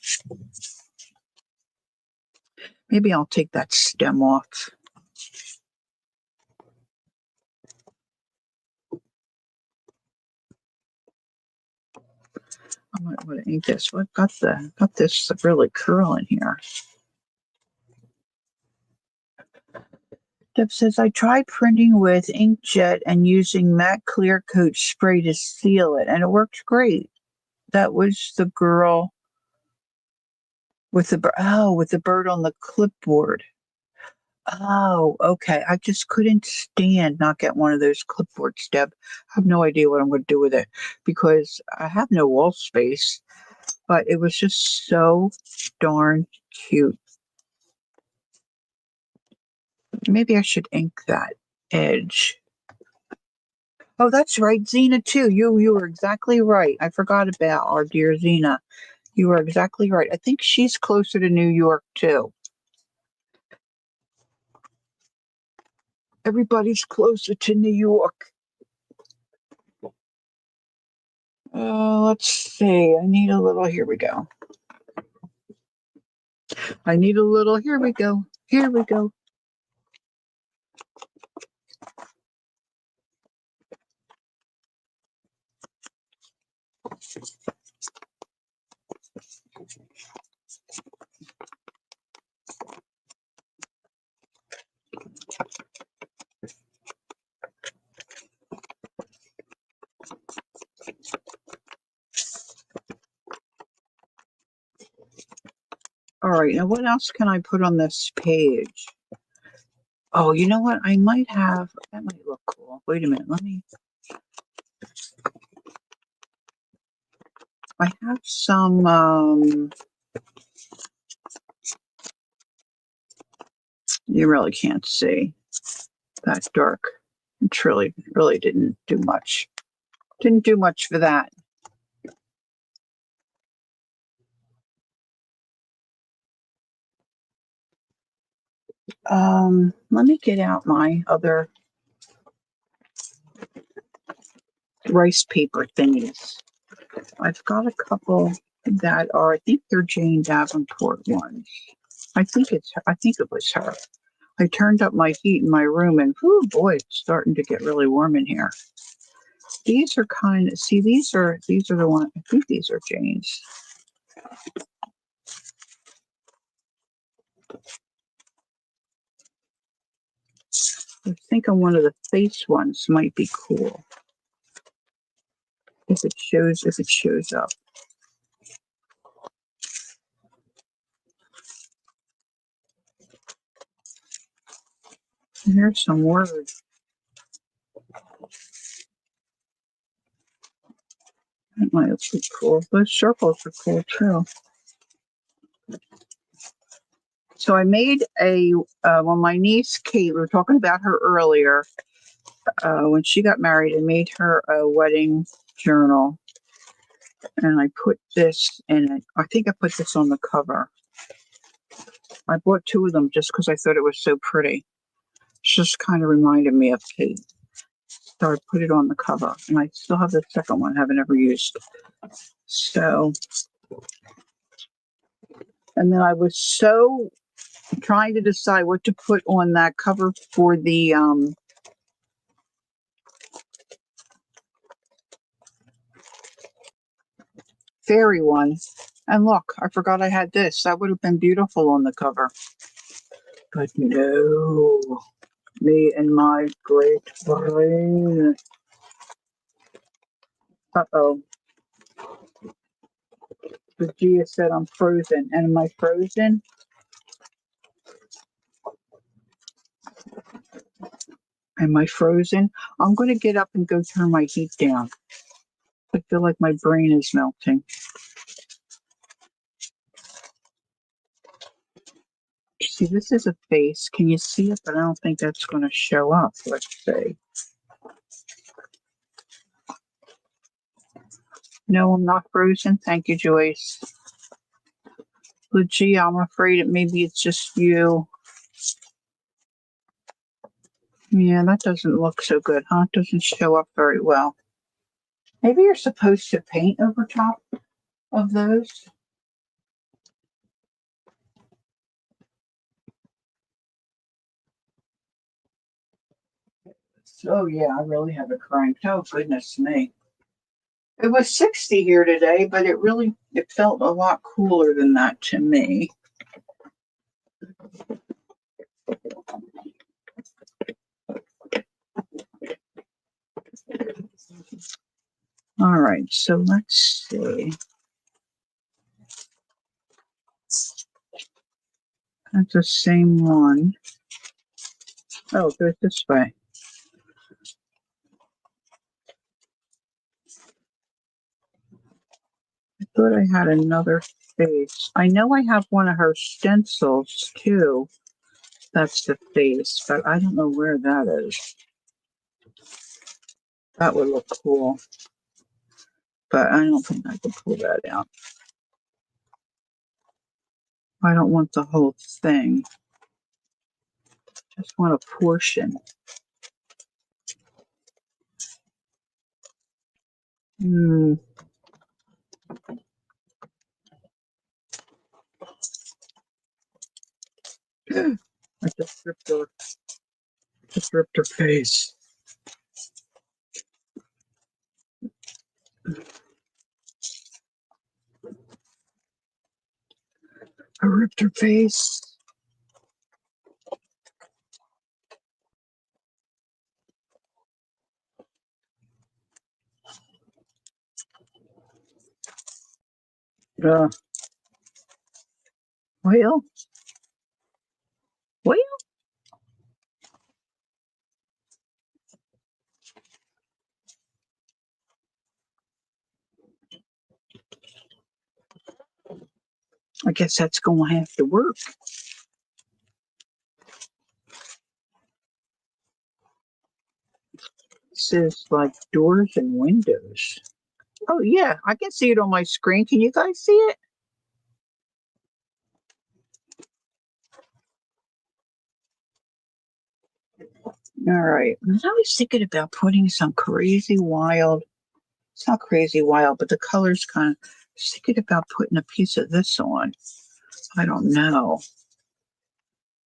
Maybe I'll take that stem off. I might want to ink this. I've got this really curling here. Deb says, I tried printing with inkjet and using matte clear coat spray to seal it, and it worked great. That was the girl with the bird on the clipboard. Oh, okay. I just couldn't stand not get one of those clipboards, Deb. I have no idea what I'm going to do with it because I have no wall space, but it was just so darn cute. Maybe I should ink that edge. Oh, that's right, Zena too. You were exactly right. I forgot about our dear Zena. You were exactly right. I think she's closer to New York too. Everybody's closer to New York. Let's see. I need a little. Here we go. I need a little. Here we go. Here we go. All right. Now, what else can I put on this page? Oh, you know what? I might have. That might look cool. Wait a minute. I have some. You really can't see that dark. It really didn't do much. Didn't do much for that. Let me get out my other rice paper thingies. I've got a couple that are, I think they're Jane Davenport ones. I think it was her. I turned up my heat in my room and, oh boy, it's starting to get really warm in here. These are kind of, see, these are the ones, I think these are Jane's. I think on one of the face ones might be cool. If it shows up. And here's some words. That might be cool. Those circles are cool too. So I made when my niece Kate, we were talking about her earlier, when she got married, I made her a wedding journal. And I put this in it. I think I put this on the cover. I bought 2 of them just because I thought it was so pretty. It just kind of reminded me of Kate. So I put it on the cover. And I still have the second one, haven't ever used. So, and then I was so trying to decide what to put on that cover for the fairy one. And look, I forgot I had this. That would have been beautiful on the cover. But no, me and my great brain. Uh-oh. The Gia said I'm frozen. And am I frozen? Am I frozen? I'm going to get up and go turn my heat down. I feel like my brain is melting. See, this is a face. Can you see it? But I don't think that's going to show up. Let's see. No, I'm not frozen. Thank you, Joyce. Lucia, I'm afraid maybe it's just you. Yeah, that doesn't look so good, huh? It doesn't show up very well. Maybe you're supposed to paint over top of those. Oh, yeah, I really have a cranked. Oh, goodness me. It was 60 here today, but it felt a lot cooler than that to me. All right, so let's see. That's the same one. Oh, it goes this way. I thought I had another face. I know I have one of her stencils too. That's the face, but I don't know where that is. That would look cool, but I don't think I can pull that out. I don't want the whole thing. Just want a portion. Hmm. I just ripped her face. I ripped her face. Uh, well, well, I guess that's going to have to work. It says like doors and windows. Oh, yeah, I can see it on my screen. Can you guys see it? All right. I was thinking about putting some crazy wild It's not crazy wild, but the color's kind of, I was thinking about putting a piece of this on. I don't know.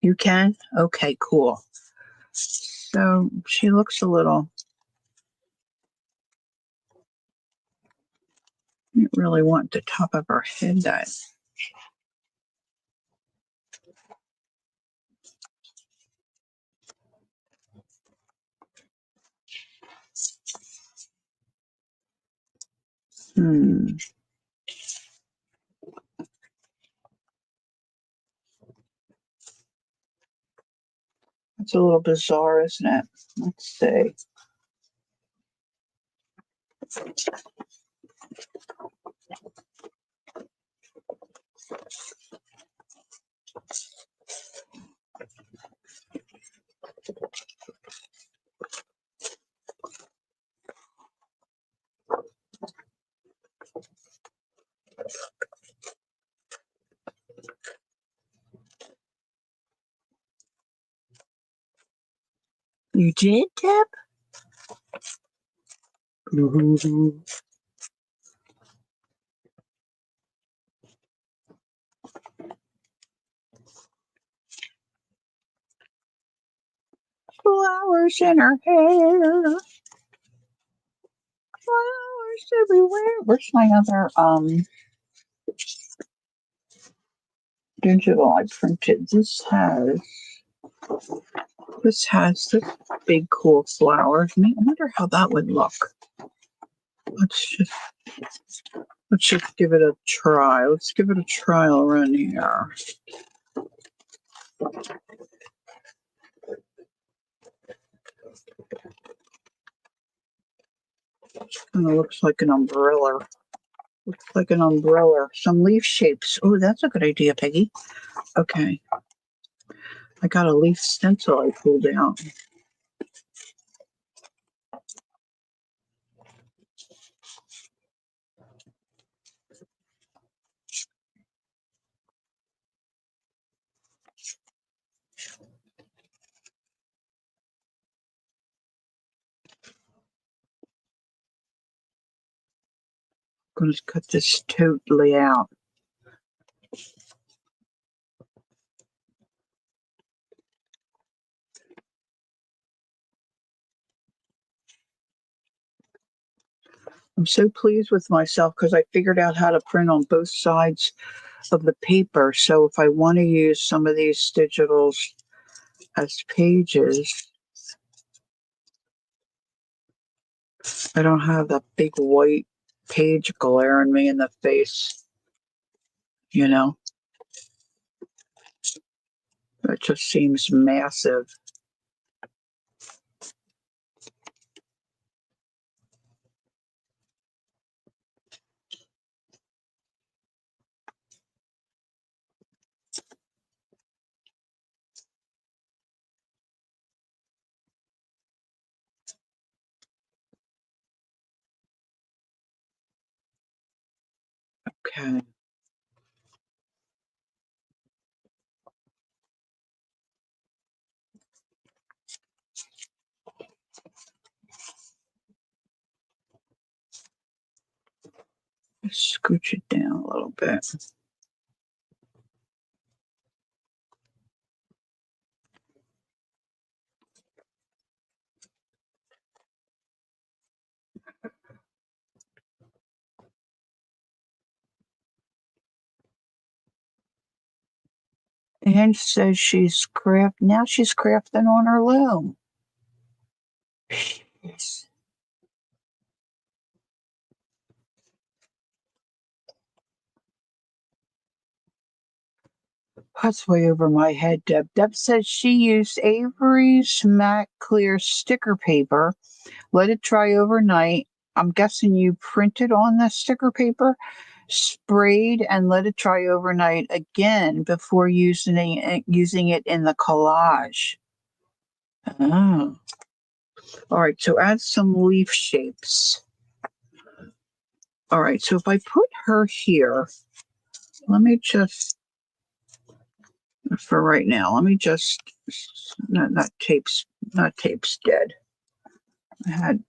You can? Okay, cool. So she looks a little, I didn't really want the top of her head that. It's a little bizarre, isn't it? Let's see. You did, Deb? Flowers in her hair. Flowers everywhere. Where's my other digital I printed? This has this big cool flower. I wonder how that would look. Let's just give it a try. Let's give it a trial run here. Kind of looks like an umbrella. Looks like an umbrella. Some leaf shapes. Oh, that's a good idea, Peggy. Okay. I got a leaf stencil I pulled out. I'm going to cut this totally out. I'm so pleased with myself because I figured out how to print on both sides of the paper. So if I want to use some of these digitals as pages, I don't have that big white page glaring me in the face, you know? That just seems massive. Okay. Scooch it down a little bit. And says she's now she's crafting on her loom. Yes. That's way over my head, Deb. Deb says she used Avery's matte clear sticker paper, let it dry overnight. I'm guessing you printed on the sticker paper, sprayed and let it dry overnight again before using it in the collage. Oh. All right, so add some leaf shapes. All right, so if I put her here, let me just, for right now, let me just, not tape's dead. I had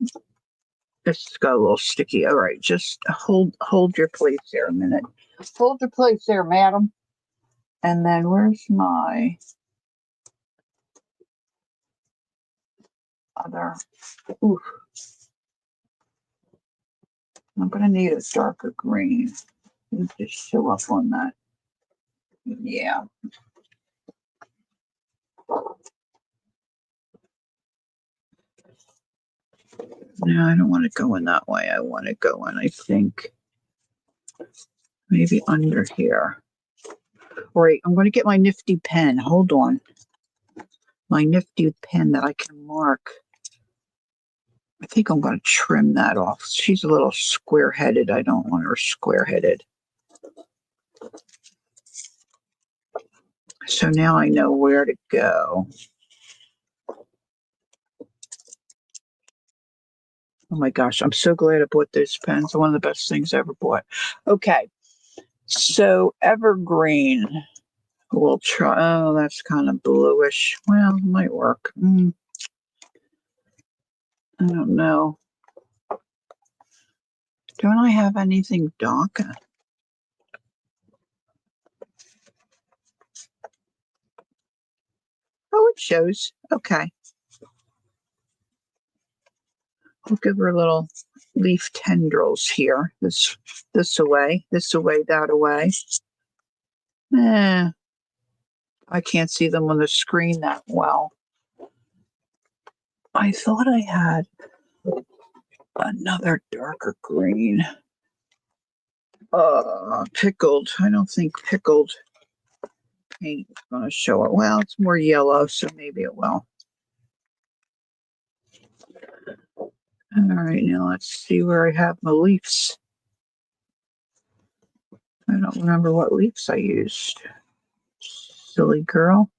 It's got a little sticky. All right, just hold your place there a minute. Hold your place there, madam. And then where's my other? Ooh, I'm gonna need a darker green. Just show up on that. Yeah. No, I don't want to go in that way. I want to go in, I think, maybe under here. All right, I'm going to get my nifty pen. Hold on. My nifty pen that I can mark. I think I'm going to trim that off. She's a little square-headed. I don't want her square-headed. So now I know where to go. Oh my gosh, I'm so glad I bought those pens. One of the best things I ever bought. Okay, so evergreen. We'll try. Oh, that's kind of bluish. Well, it might work. I don't know. Don't I have anything darker? Oh, it shows. Okay. We'll give her little leaf tendrils here. This away, that away. I can't see them on the screen that well. I thought I had another darker green. Pickled. I don't think pickled paint is going to show it. Well, it's more yellow, so maybe it will. All right, now let's see where I have my leaves. I don't remember what leaves I used. Silly girl.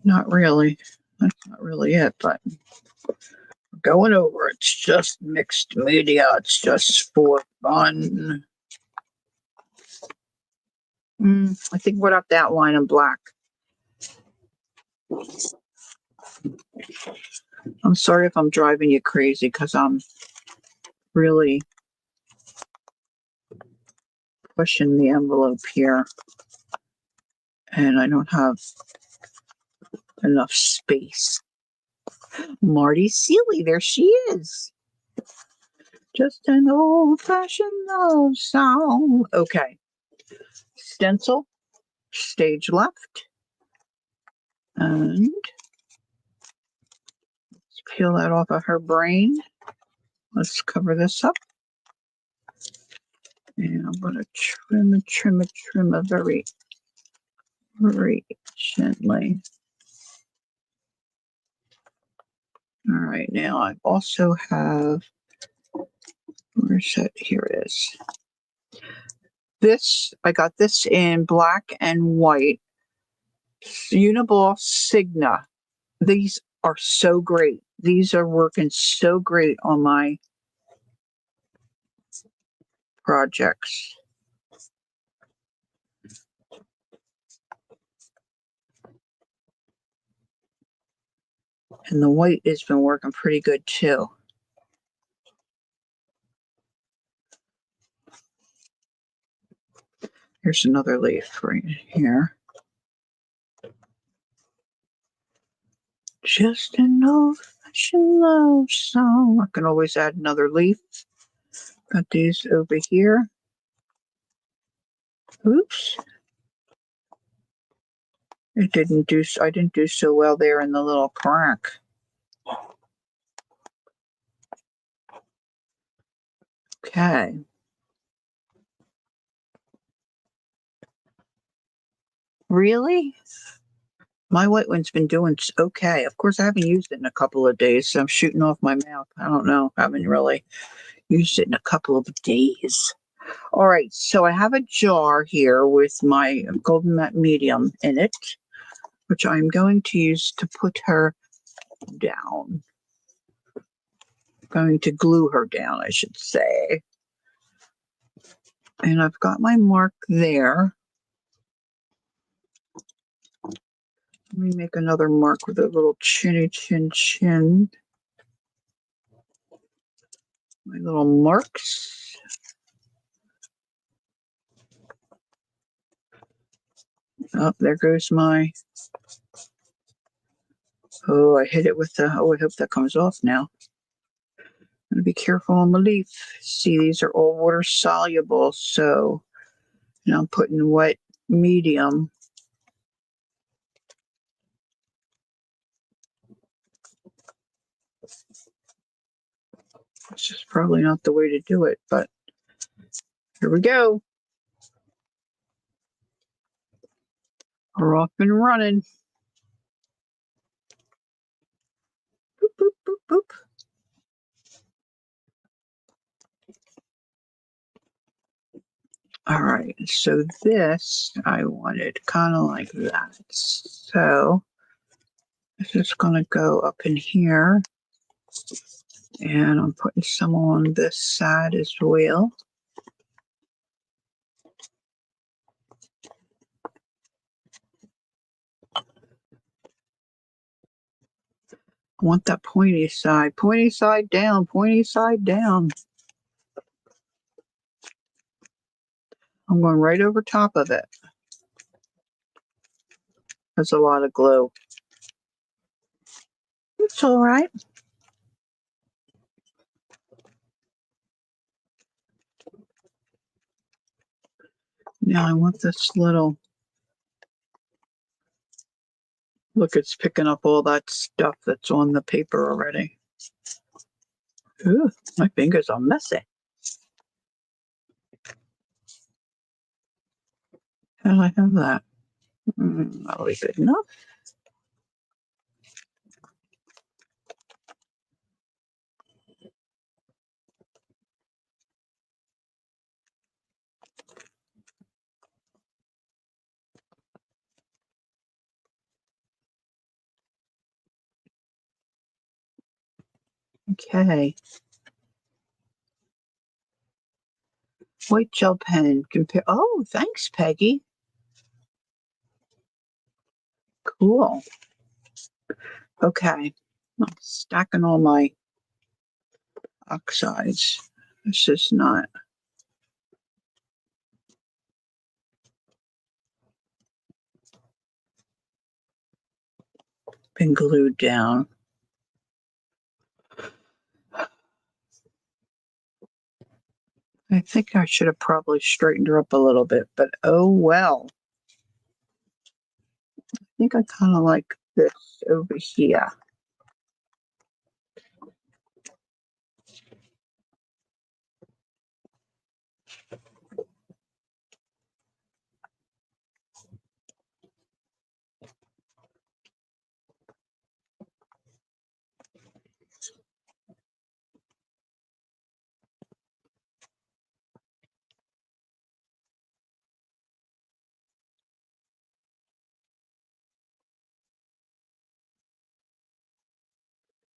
Not really. That's not really it, but going over. It's just mixed media. It's just for fun. I think what up that line in black. I'm sorry if I'm driving you crazy because I'm really pushing the envelope here and I don't have enough space. Marty Seeley, there she is. Just an old-fashioned love song. Okay. Stencil, stage left. And let's peel that off of her brain. Let's cover this up. And I'm going to trim it very, very gently. All right, now I also have, where's that? Here it is. This, I got this in black and white. Uniball Signa. These are so great. These are working so great on my projects. And the white has been working pretty good too. Here's another leaf right here. Just an old-fashioned love song. I can always add another leaf. Got these over here. Oops. I didn't do so well there in the little crack. Okay. Really? My white one's been doing okay. Of course, I haven't used it in a couple of days, so I'm shooting off my mouth. I don't know. I haven't really used it in a couple of days. All right, so I have a jar here with my golden matte medium in it, which I'm going to use to put her down. I'm going to glue her down, I should say. And I've got my mark there. Let me make another mark with a little chinny chin chin. My little marks. Oh, there goes my. Oh, I hit it with the. Oh, I hope that comes off now. I'm going to be careful on the leaf. See, these are all water soluble, so now I'm putting wet medium. It's just probably not the way to do it, but here we go. We're off and running. Boop, boop, boop, boop. All right, so this I wanted kind of like that. So this is going to go up in here, and I'm putting some on this side as well. I want that pointy side down, pointy side down. I'm going right over top of it. That's a lot of glue. It's all right. Now I want this little, look, it's picking up all that stuff that's on the paper already. Ooh, my fingers are messy. How do I have that? That'll be good enough. Okay. White gel pen. Compare. Oh, thanks, Peggy. Cool. Okay. I'm stacking all my oxides. This is not. Been glued down. I think I should have probably straightened her up a little bit, but oh well. I think I kind of like this over here.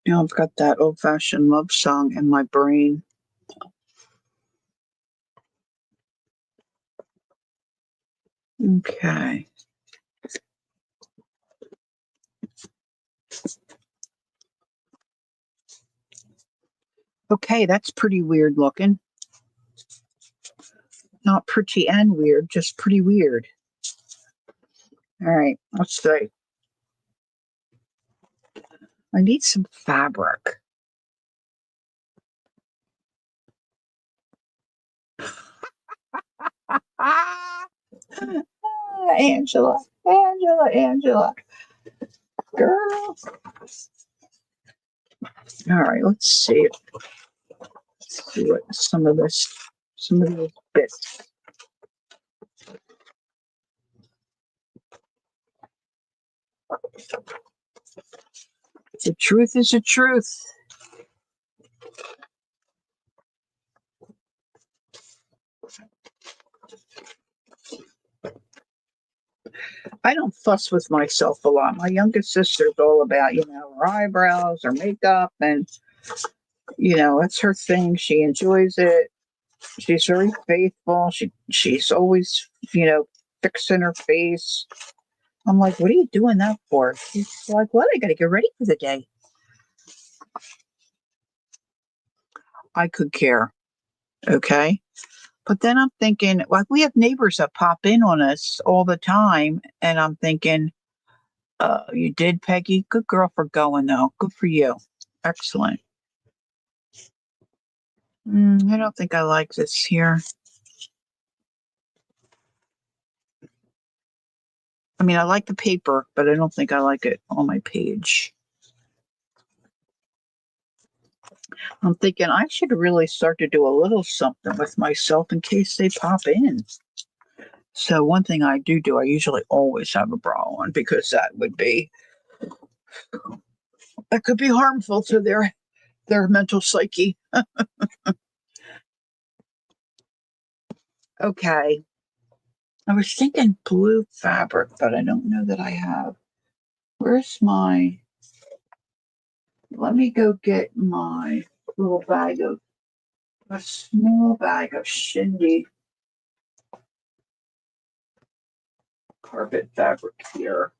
Now I've got that old-fashioned love song in my brain. Okay. Okay, that's pretty weird looking. Not pretty and weird, just pretty weird. All right, let's see. I need some fabric. Ah, Angela, Angela. Girl. All right, let's see. Let's see what some of these bits. The truth is the truth. I don't fuss with myself a lot. My youngest sister's all about, her eyebrows, her makeup, and, it's her thing. She enjoys it. She's very faithful. She's always, fixing her face. I'm like, what are you doing that for? She's like, what? I got to get ready for the day. I could care. Okay. But then I'm thinking, like, we have neighbors that pop in on us all the time. And I'm thinking, you did, Peggy? Good girl for going, though. Good for you. Excellent. I don't think I like this here. I mean, I like the paper, but I don't think I like it on my page. I'm thinking I should really start to do a little something with myself in case they pop in. So one thing I do, I usually always have a bra on because that could be harmful to their mental psyche. Okay. I was thinking blue fabric, but I don't know that I have. Where's my, let me go get my little a small bag of Shindy carpet fabric here.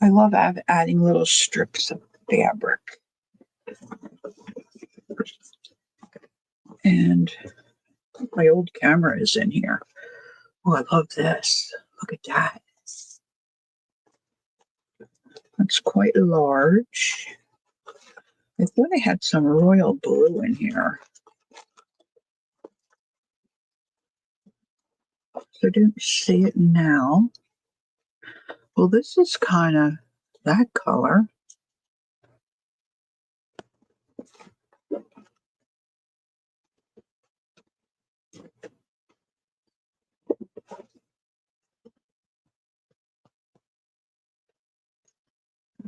I love adding little strips of fabric. And my old camera is in here. Oh, I love this. Look at that. That's quite large. I thought I had some royal blue in here. So I didn't see it now. Well, this is kind of that color.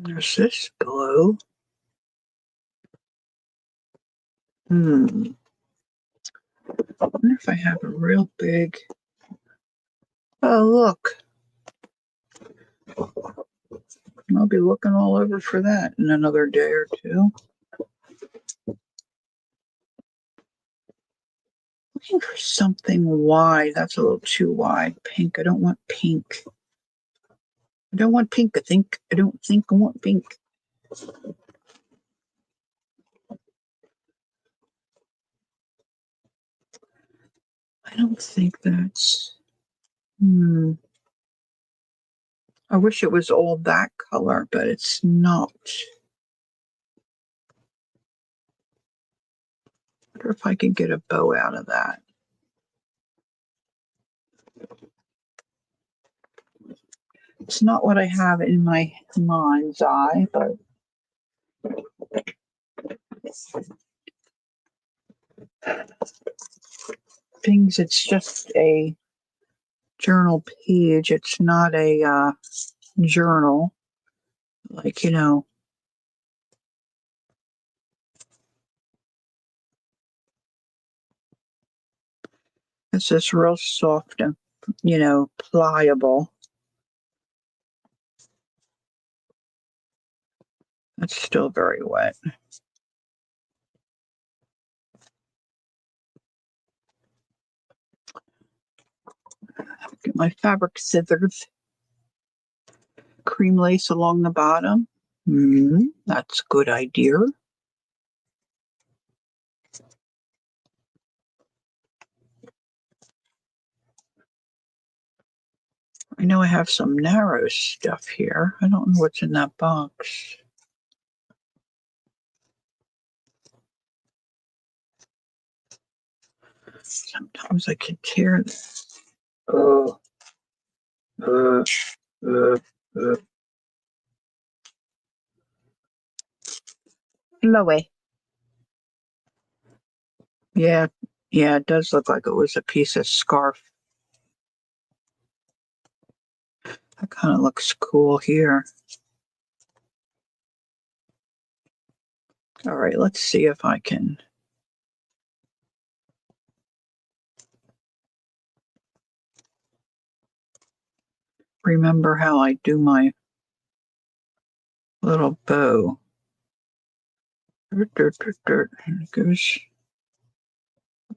There's this blue. I wonder if I have a real big. Oh, look. I'll be looking all over for that in another day or two. Looking for something wide. That's a little too wide. Pink. I don't want pink. I don't want pink. I don't think I want pink. I don't think that's. I wish it was all that color, but it's not. I wonder if I could get a bow out of that. It's not what I have in my mind's eye, but things, it's just a journal page. It's not a journal. Like, it's just real soft and, pliable. It's still very wet. Get my fabric scissors. Cream lace along the bottom. That's a good idea. I know I have some narrow stuff here. I don't know what's in that box. Sometimes I can tear this. Oh. Uh, uh, uh. Lowy. Yeah, it does look like it was a piece of scarf. That kind of looks cool here. All right, let's see if I can remember how I do my little bow. Dirt, dirt, dirt, dirt. Here it goes.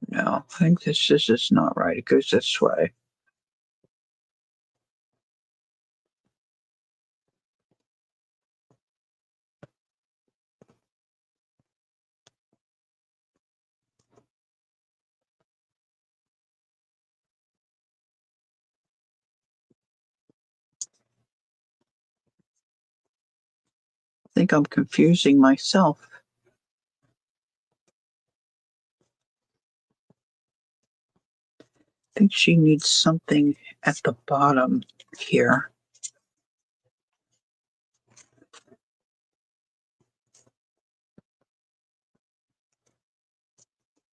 No, I think this is not right. It goes this way. I think I'm confusing myself. I think she needs something at the bottom here.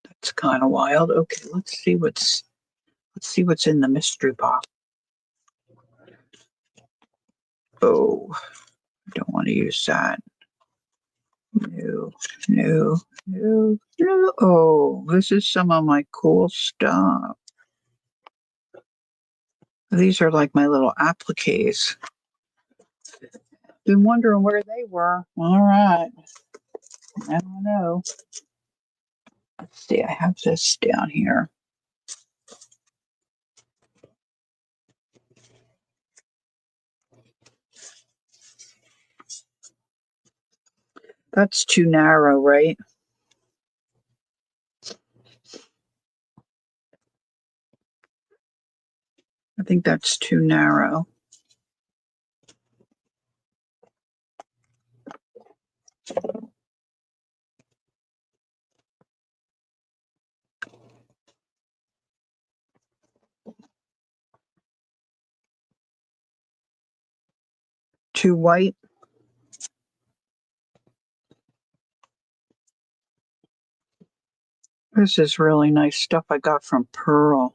That's kind of wild. Okay, let's see what's in the mystery box. Oh, I don't want to use that. No, no, no, no. Oh, this is some of my cool stuff. These are like my little appliques. Been wondering where they were. All right. I don't know. Let's see. I have this down here. That's too narrow, right? I think that's too narrow. Too white. This is really nice stuff I got from Pearl.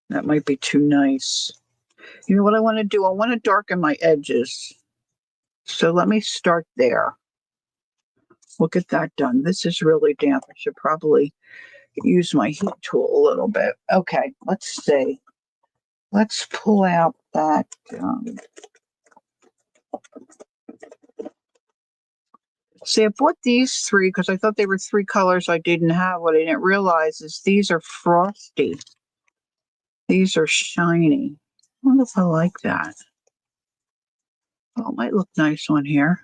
That might be too nice. You know what I want to do? I want to darken my edges. So let me start there. We'll get that done. This is really damp. I should probably use my heat tool a little bit. Okay, let's see. Let's pull out that. See, I bought these three because I thought they were three colors I didn't have. What I didn't realize is these are frosty. These are shiny. I wonder if I like that. Oh, it might look nice on here.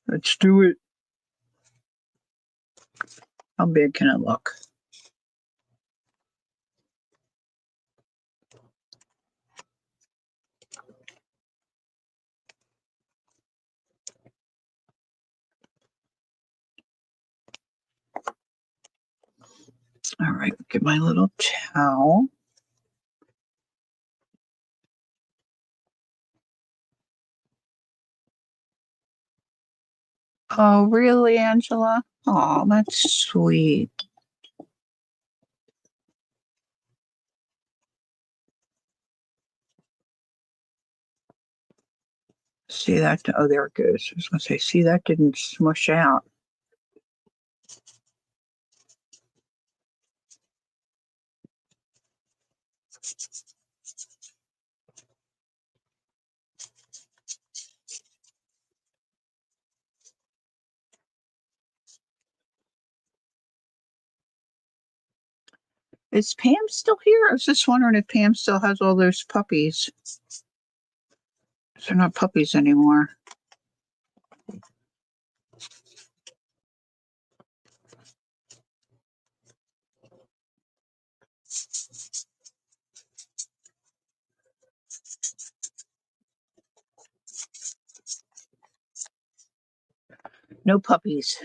Let's do it. How big can it look? All right, get my little towel. Oh, really, Angela? Oh, that's sweet. See that? Oh, there it goes. I was going to say, see, that didn't smush out. Is Pam still here? I was just wondering if Pam still has all those puppies. They're not puppies anymore. No puppies.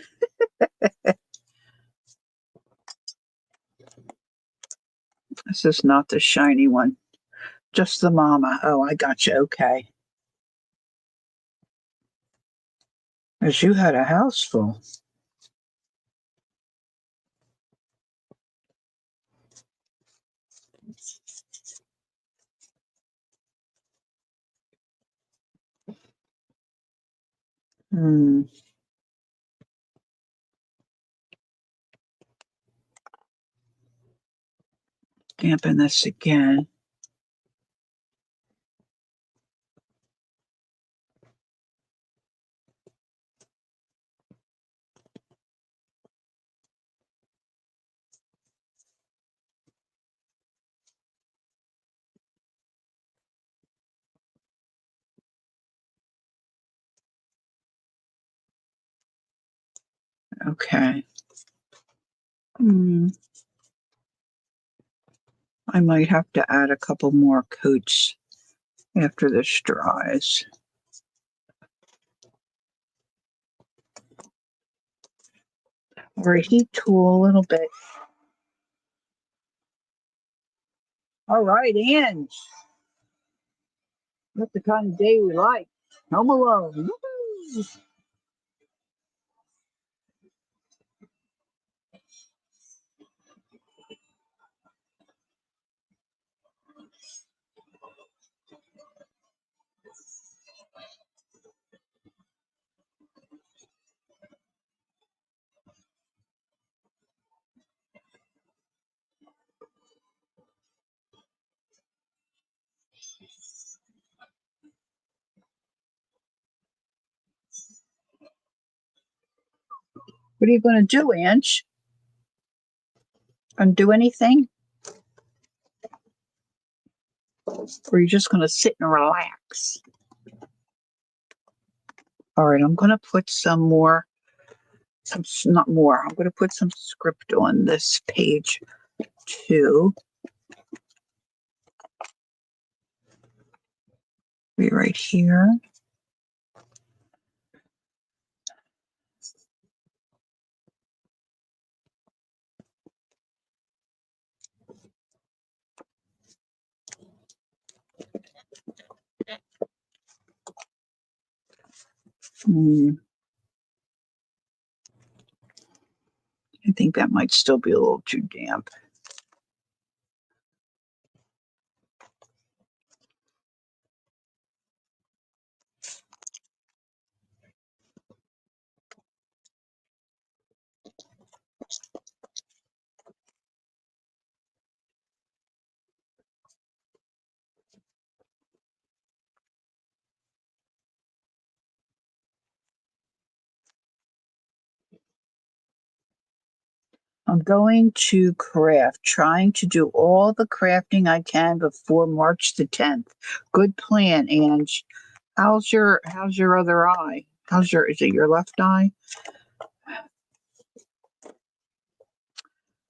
This is not the shiny one. Just the mama. Oh, I got you. Okay. As you had a house full. Hmm. Dampen this again. Okay. I might have to add a couple more coats after this dries. Or heat tool a little bit. All right, Ange. That's the kind of day we like. Home alone. Woo-hoo. What are you going to do, Ange? Going to do anything? Or are you just going to sit and relax? All right, I'm going to put some more, not more, I'm going to put some script on this page too. Be right here. I think that might still be a little too damp. I'm going to craft, trying to do all the crafting I can before March the 10th. Good plan, Ange. How's your other eye? Is it your left eye?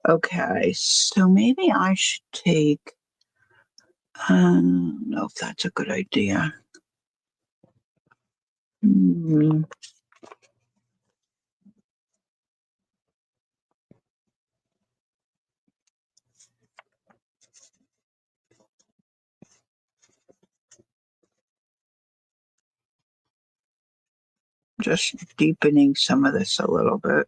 Okay, so maybe I should take, I don't know if that's a good idea. Hmm. Just deepening some of this a little bit.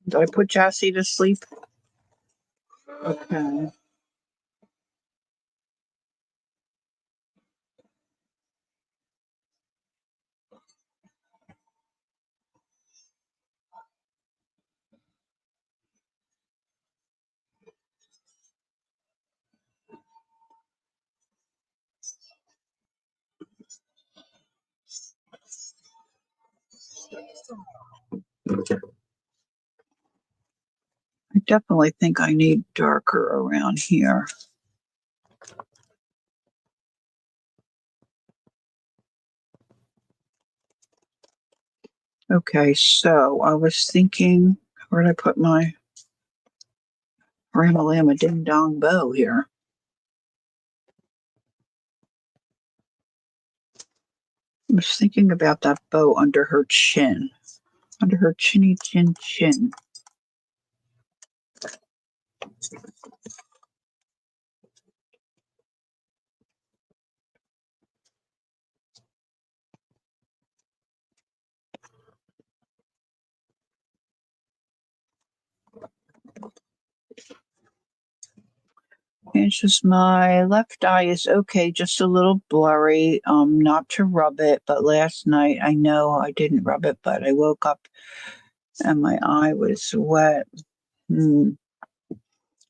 Did I put Jassy to sleep? Okay. I definitely think I need darker around here. Okay, so I was thinking, where did I put my Ramalama Ding Dong bow here? I was thinking about that bow under her chin. Under her chinny chin chin. And it's just my left eye is okay, just a little blurry. Not to rub it, but last night I know I didn't rub it, but I woke up and my eye was wet.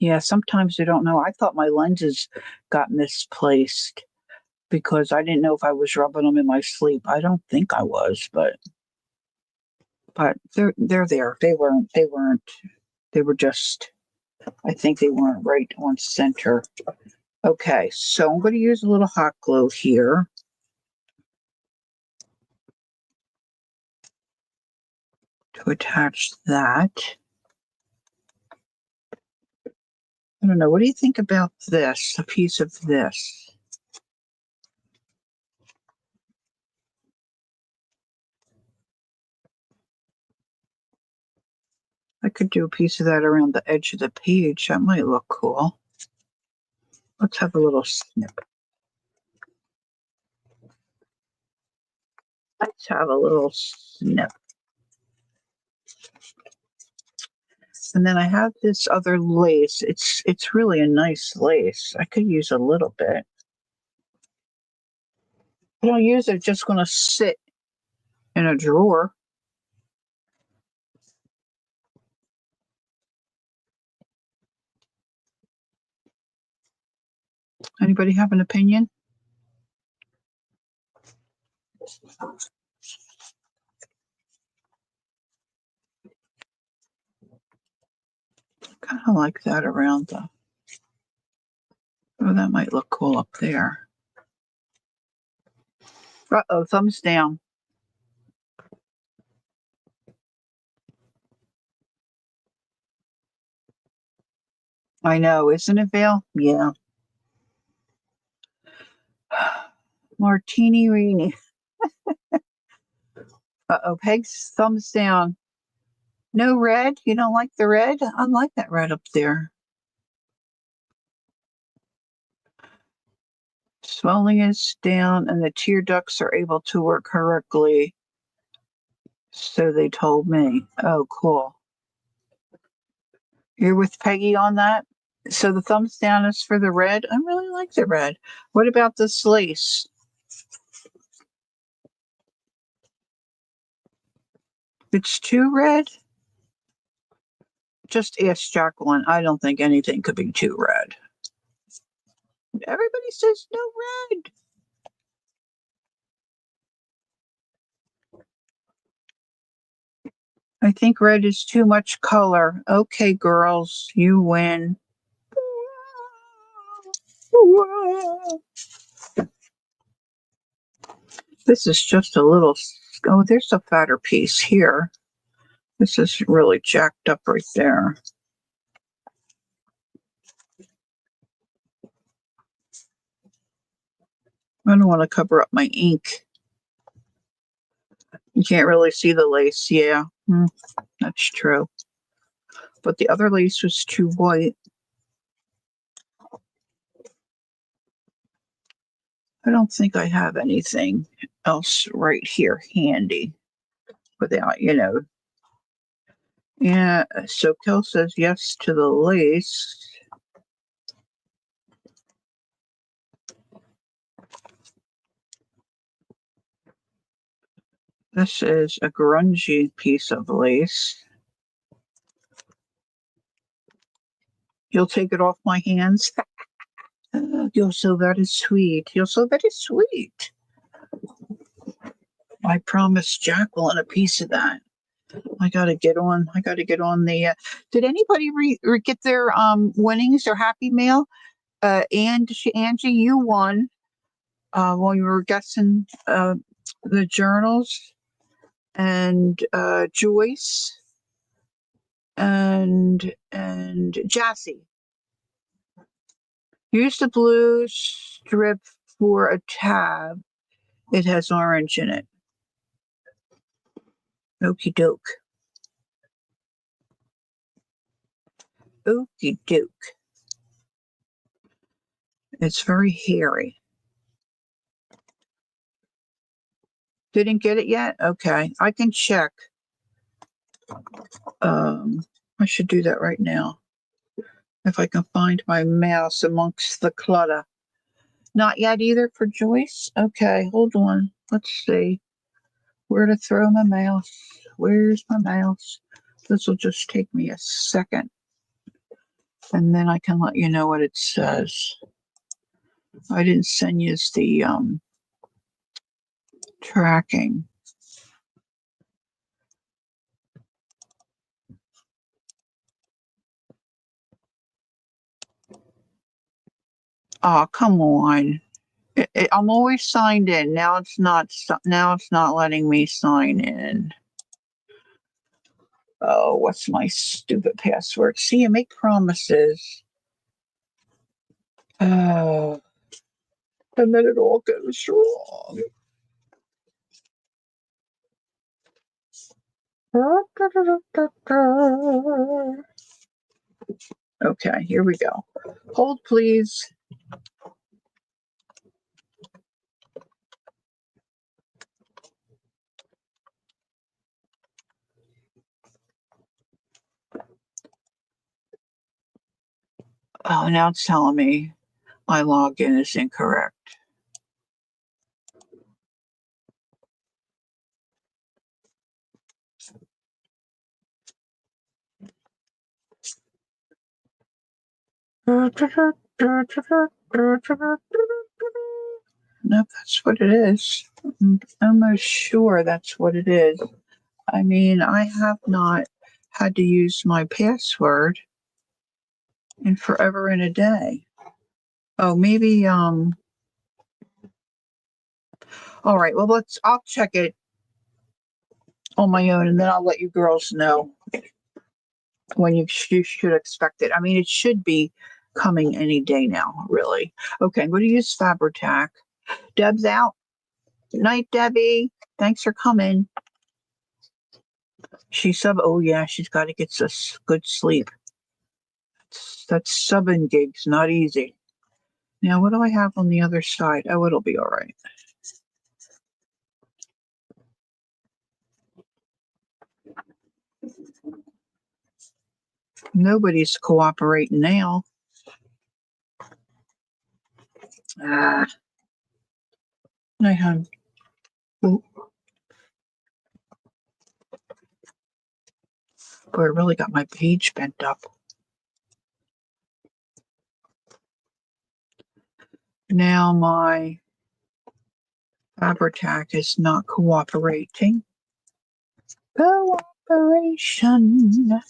Yeah, sometimes I don't know. I thought my lenses got misplaced because I didn't know if I was rubbing them in my sleep. I don't think I was, but they're there. They were just, I think they weren't right on center. Okay, so I'm going to use a little hot glue here to attach that. I don't know. What do you think about this? A piece of this. I could do a piece of that around the edge of the page. That might look cool. Let's have a little snip. Let's have a little snip. And then I have this other lace. It's really a nice lace. I could use a little bit. I don't use it, just going to sit in a drawer. Anybody have an opinion? Kind of like that around the, oh, that might look cool up there. Uh-oh, thumbs down. I know, isn't it, Vale? Yeah. Martini Rini. Uh-oh, Peg's thumbs down. No red? You don't like the red? I like that red up there. Swelling is down and the tear ducts are able to work correctly. So they told me. Oh, cool. You're with Peggy on that? So the thumbs down is for the red. I really like the red. What about this lace? It's too red? Just ask Jacqueline. I don't think anything could be too red. Everybody says no red. I think red is too much color. Okay, girls, you win. This is just a little, oh, there's a fatter piece here. This is really jacked up right there. I don't want to cover up my ink. You can't really see the lace. Yeah, that's true. But the other lace was too white. I don't think I have anything else right here handy without, Yeah, so Kel says yes to the lace. This is a grungy piece of lace. You'll take it off my hands? You're so very sweet. You're so very sweet. I promised Jacqueline a piece of that. I gotta get on the. Did anybody get their winnings, their happy mail? And Angie, you won while you were guessing the journals, and Joyce and Jassy. Use the blue strip for a tab. It has orange in it. Okie doke. Okie doke. It's very hairy. Didn't get it yet? Okay, I can check. I should do that right now. If I can find my mouse amongst the clutter. Not yet either for Joyce? Okay, hold on. Let's see where to throw my mouse. Where's my mouse? This will just take me a second, and then I can let you know what it says. I didn't send you the tracking. Oh, come on. I'm always signed in. Now it's not. Now it's not letting me sign in. Oh, what's my stupid password? See, you make promises. Oh, and then it all goes wrong. Okay, here we go. Hold, please. Oh, now it's telling me my login is incorrect. Nope, that's what it is. I'm almost sure that's what it is. I mean, I have not had to use my password in forever and a day. Oh, maybe, all right, well, I'll check it on my own and then I'll let you girls know when you should expect it. I mean, it should be coming any day now, really. Okay, I'm going to use Fabri-Tac. Deb's out. Good night, Debbie. Thanks for coming. Oh yeah, she's got to get some good sleep. That's subbing gigs, not easy. Now, what do I have on the other side? Oh, it'll be all right. Nobody's cooperating now. Ah. Night, hon. Boy, I really got my page bent up. Now my Fabri-Tac is not cooperating. Cooperation.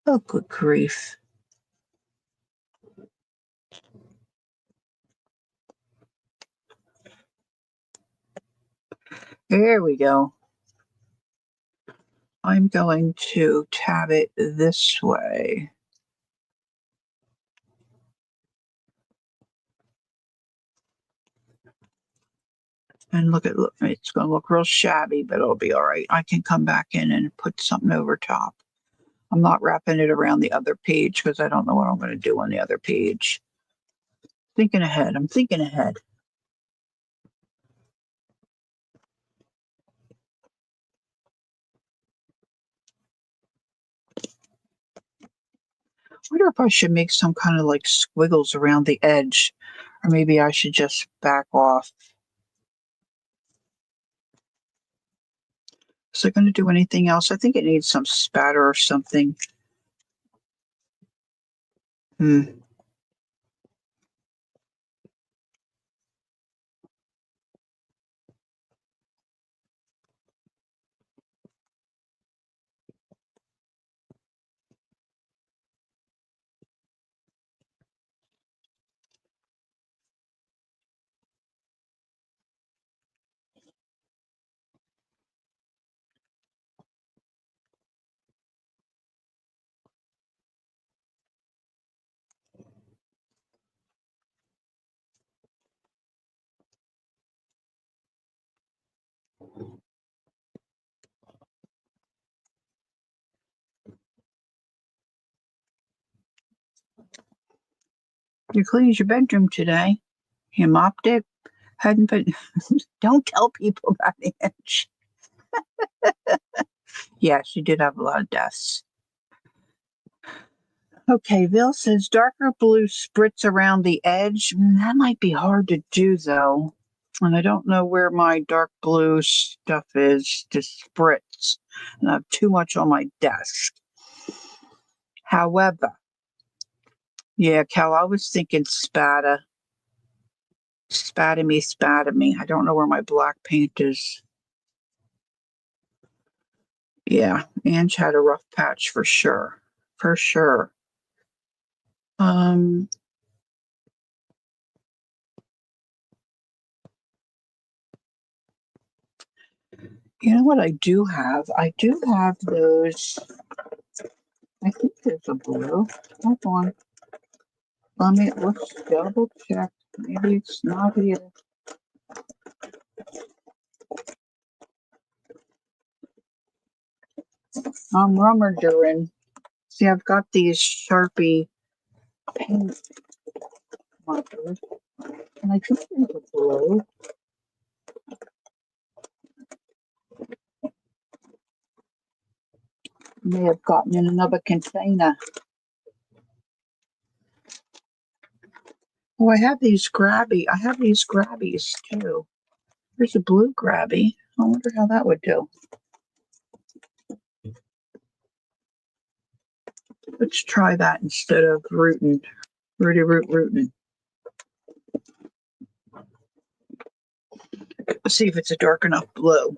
Oh, good grief. There we go. I'm going to tab it this way. And look, it's going to look real shabby, but it'll be all right. I can come back in and put something over top. I'm not wrapping it around the other page because I don't know what I'm going to do on the other page. Thinking ahead. I'm thinking ahead. I wonder if I should make some kind of like squiggles around the edge, or maybe I should just back off. Is it going to do anything else? I think it needs some spatter or something. You cleaned your bedroom today. You mopped it. Hadn't been. Don't tell people about the edge. Yeah, she did have a lot of deaths. Okay, Bill says darker blue spritz around the edge. That might be hard to do though. And I don't know where my dark blue stuff is to spritz. And I have too much on my desk. However, yeah, Cal, I was thinking spatter. Spatter me, spatter me. I don't know where my black paint is. Yeah, Ange had a rough patch for sure. For sure. Um, you know what I do have? I do have those. I think there's a blue. Hold on. Let's double check. Maybe it's not here. I'm rummaging. See, I've got these Sharpie paint markers, and I think there's a blue. May have gotten in another container. Oh, I have these grabbies too. There's a blue grabby. I wonder how that would do. Let's try that instead of rootin'. Rootin'. Let's see if it's a dark enough blue.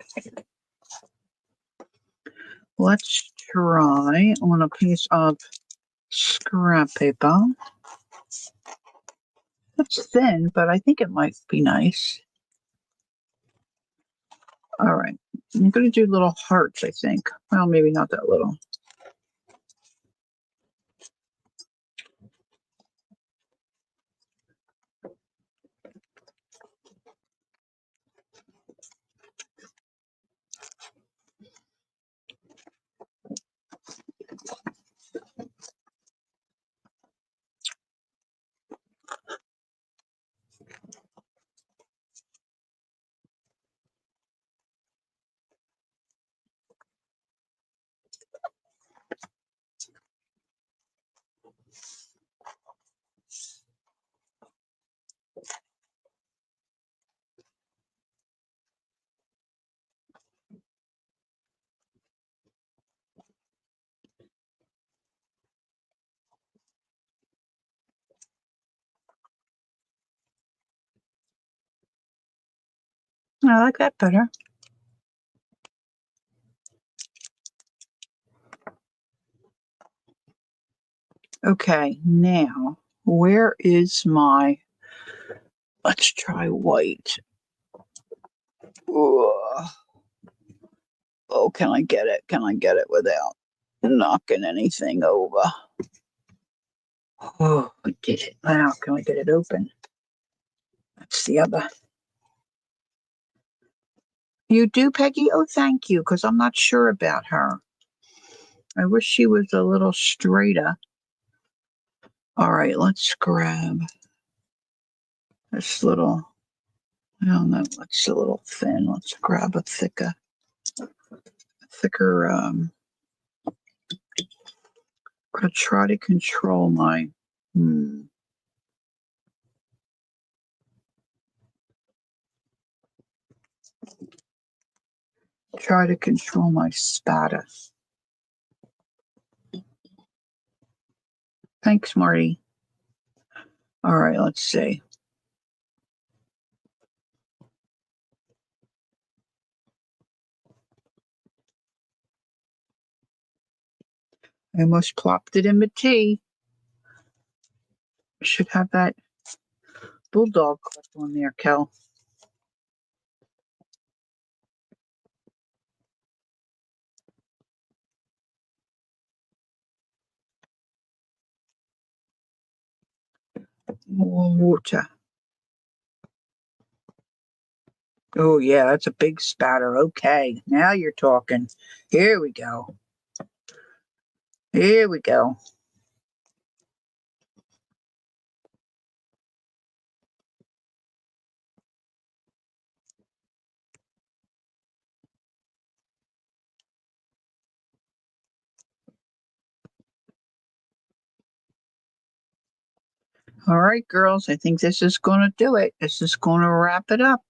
Let's try on a piece of scrap paper. It's thin, but I think it might be nice. All right. I'm going to do little hearts, I think. Well, maybe not that little. I like that better. Okay, now, where is my... Let's try white. Ugh. Oh, can I get it? Can I get it without knocking anything over? Oh, I did it. Now, can we get it open? That's the other. You do, Peggy? Oh, thank you, because I'm not sure about her. I wish she was a little straighter. All right, let's grab this little... I don't know, it's a little thin. Let's grab a thicker, gonna try to control my, try to control my spatter. Thanks, Marty. All right, let's see. I almost plopped it in the tea. Should have that bulldog clip on there, Kel. Water. Oh, yeah, that's a big spatter. Okay, now you're talking. Here we go. Here we go. All right, girls, I think this is going to do it. This is going to wrap it up.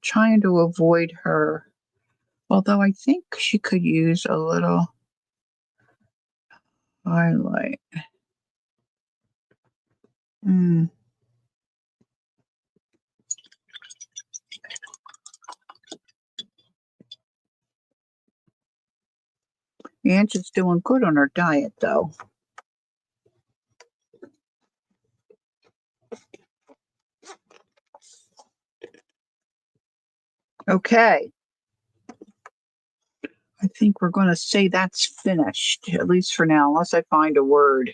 Trying to avoid her, although I think she could use a little highlight. Ange is doing good on her diet, though. Okay. I think we're going to say that's finished, at least for now, unless I find a word.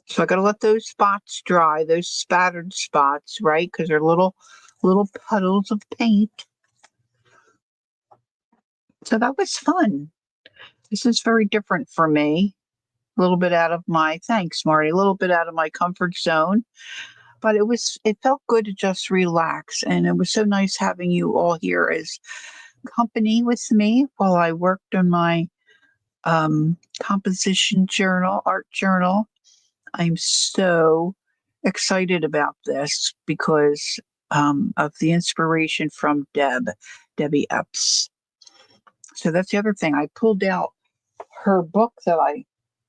So I got to let those spots dry, those spattered spots, right? Because they're little puddles of paint. So that was fun. This is very different for me. A little bit out of my, thanks, Marty, a little bit out of my comfort zone. But it felt good to just relax. And it was so nice having you all here as company with me while I worked on my composition journal, art journal. I'm so excited about this because of the inspiration from Debbie Epps. So that's the other thing. I pulled out her book that I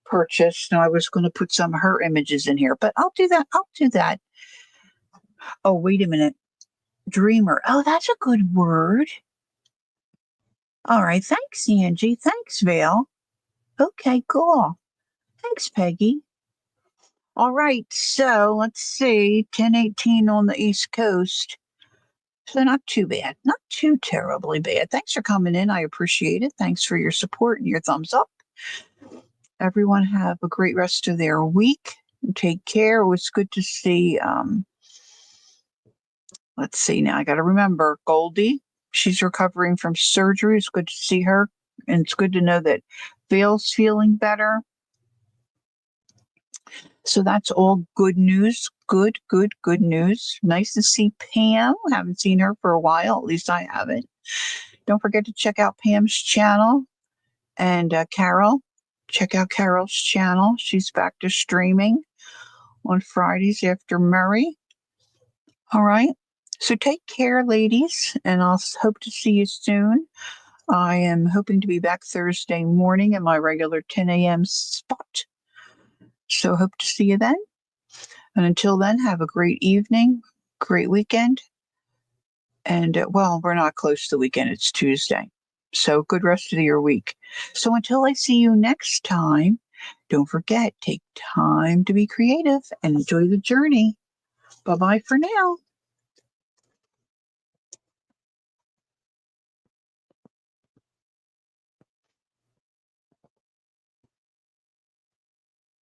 purchased, and I was going to put some of her images in here, but I'll do that. Oh, wait a minute. Dreamer. Oh, that's a good word. All right. Thanks, Angie. Thanks, Vale. Okay, cool. Thanks, Peggy. All right. So let's see. 10:18 on the East Coast. So not too bad. Not too terribly bad. Thanks for coming in. I appreciate it. Thanks for your support and your thumbs up. Everyone have a great rest of their week. Take care. It was good to see. Let's see now. I got to remember Goldie. She's recovering from surgery. It's good to see her. And it's good to know that Vale's feeling better. So that's all good news. Good news. Nice to see Pam. Haven't seen her for a while. At least I haven't. Don't forget to check out Pam's channel. And Carol. Check out Carol's channel. She's back to streaming on Fridays after Murray. All right. So take care, ladies, and I'll hope to see you soon. I am hoping to be back Thursday morning at my regular 10 a.m. spot. So hope to see you then. And until then, have a great evening, great weekend. And well, we're not close to the weekend. It's Tuesday. So good rest of your week. So until I see you next time, don't forget, take time to be creative and enjoy the journey. Bye-bye for now.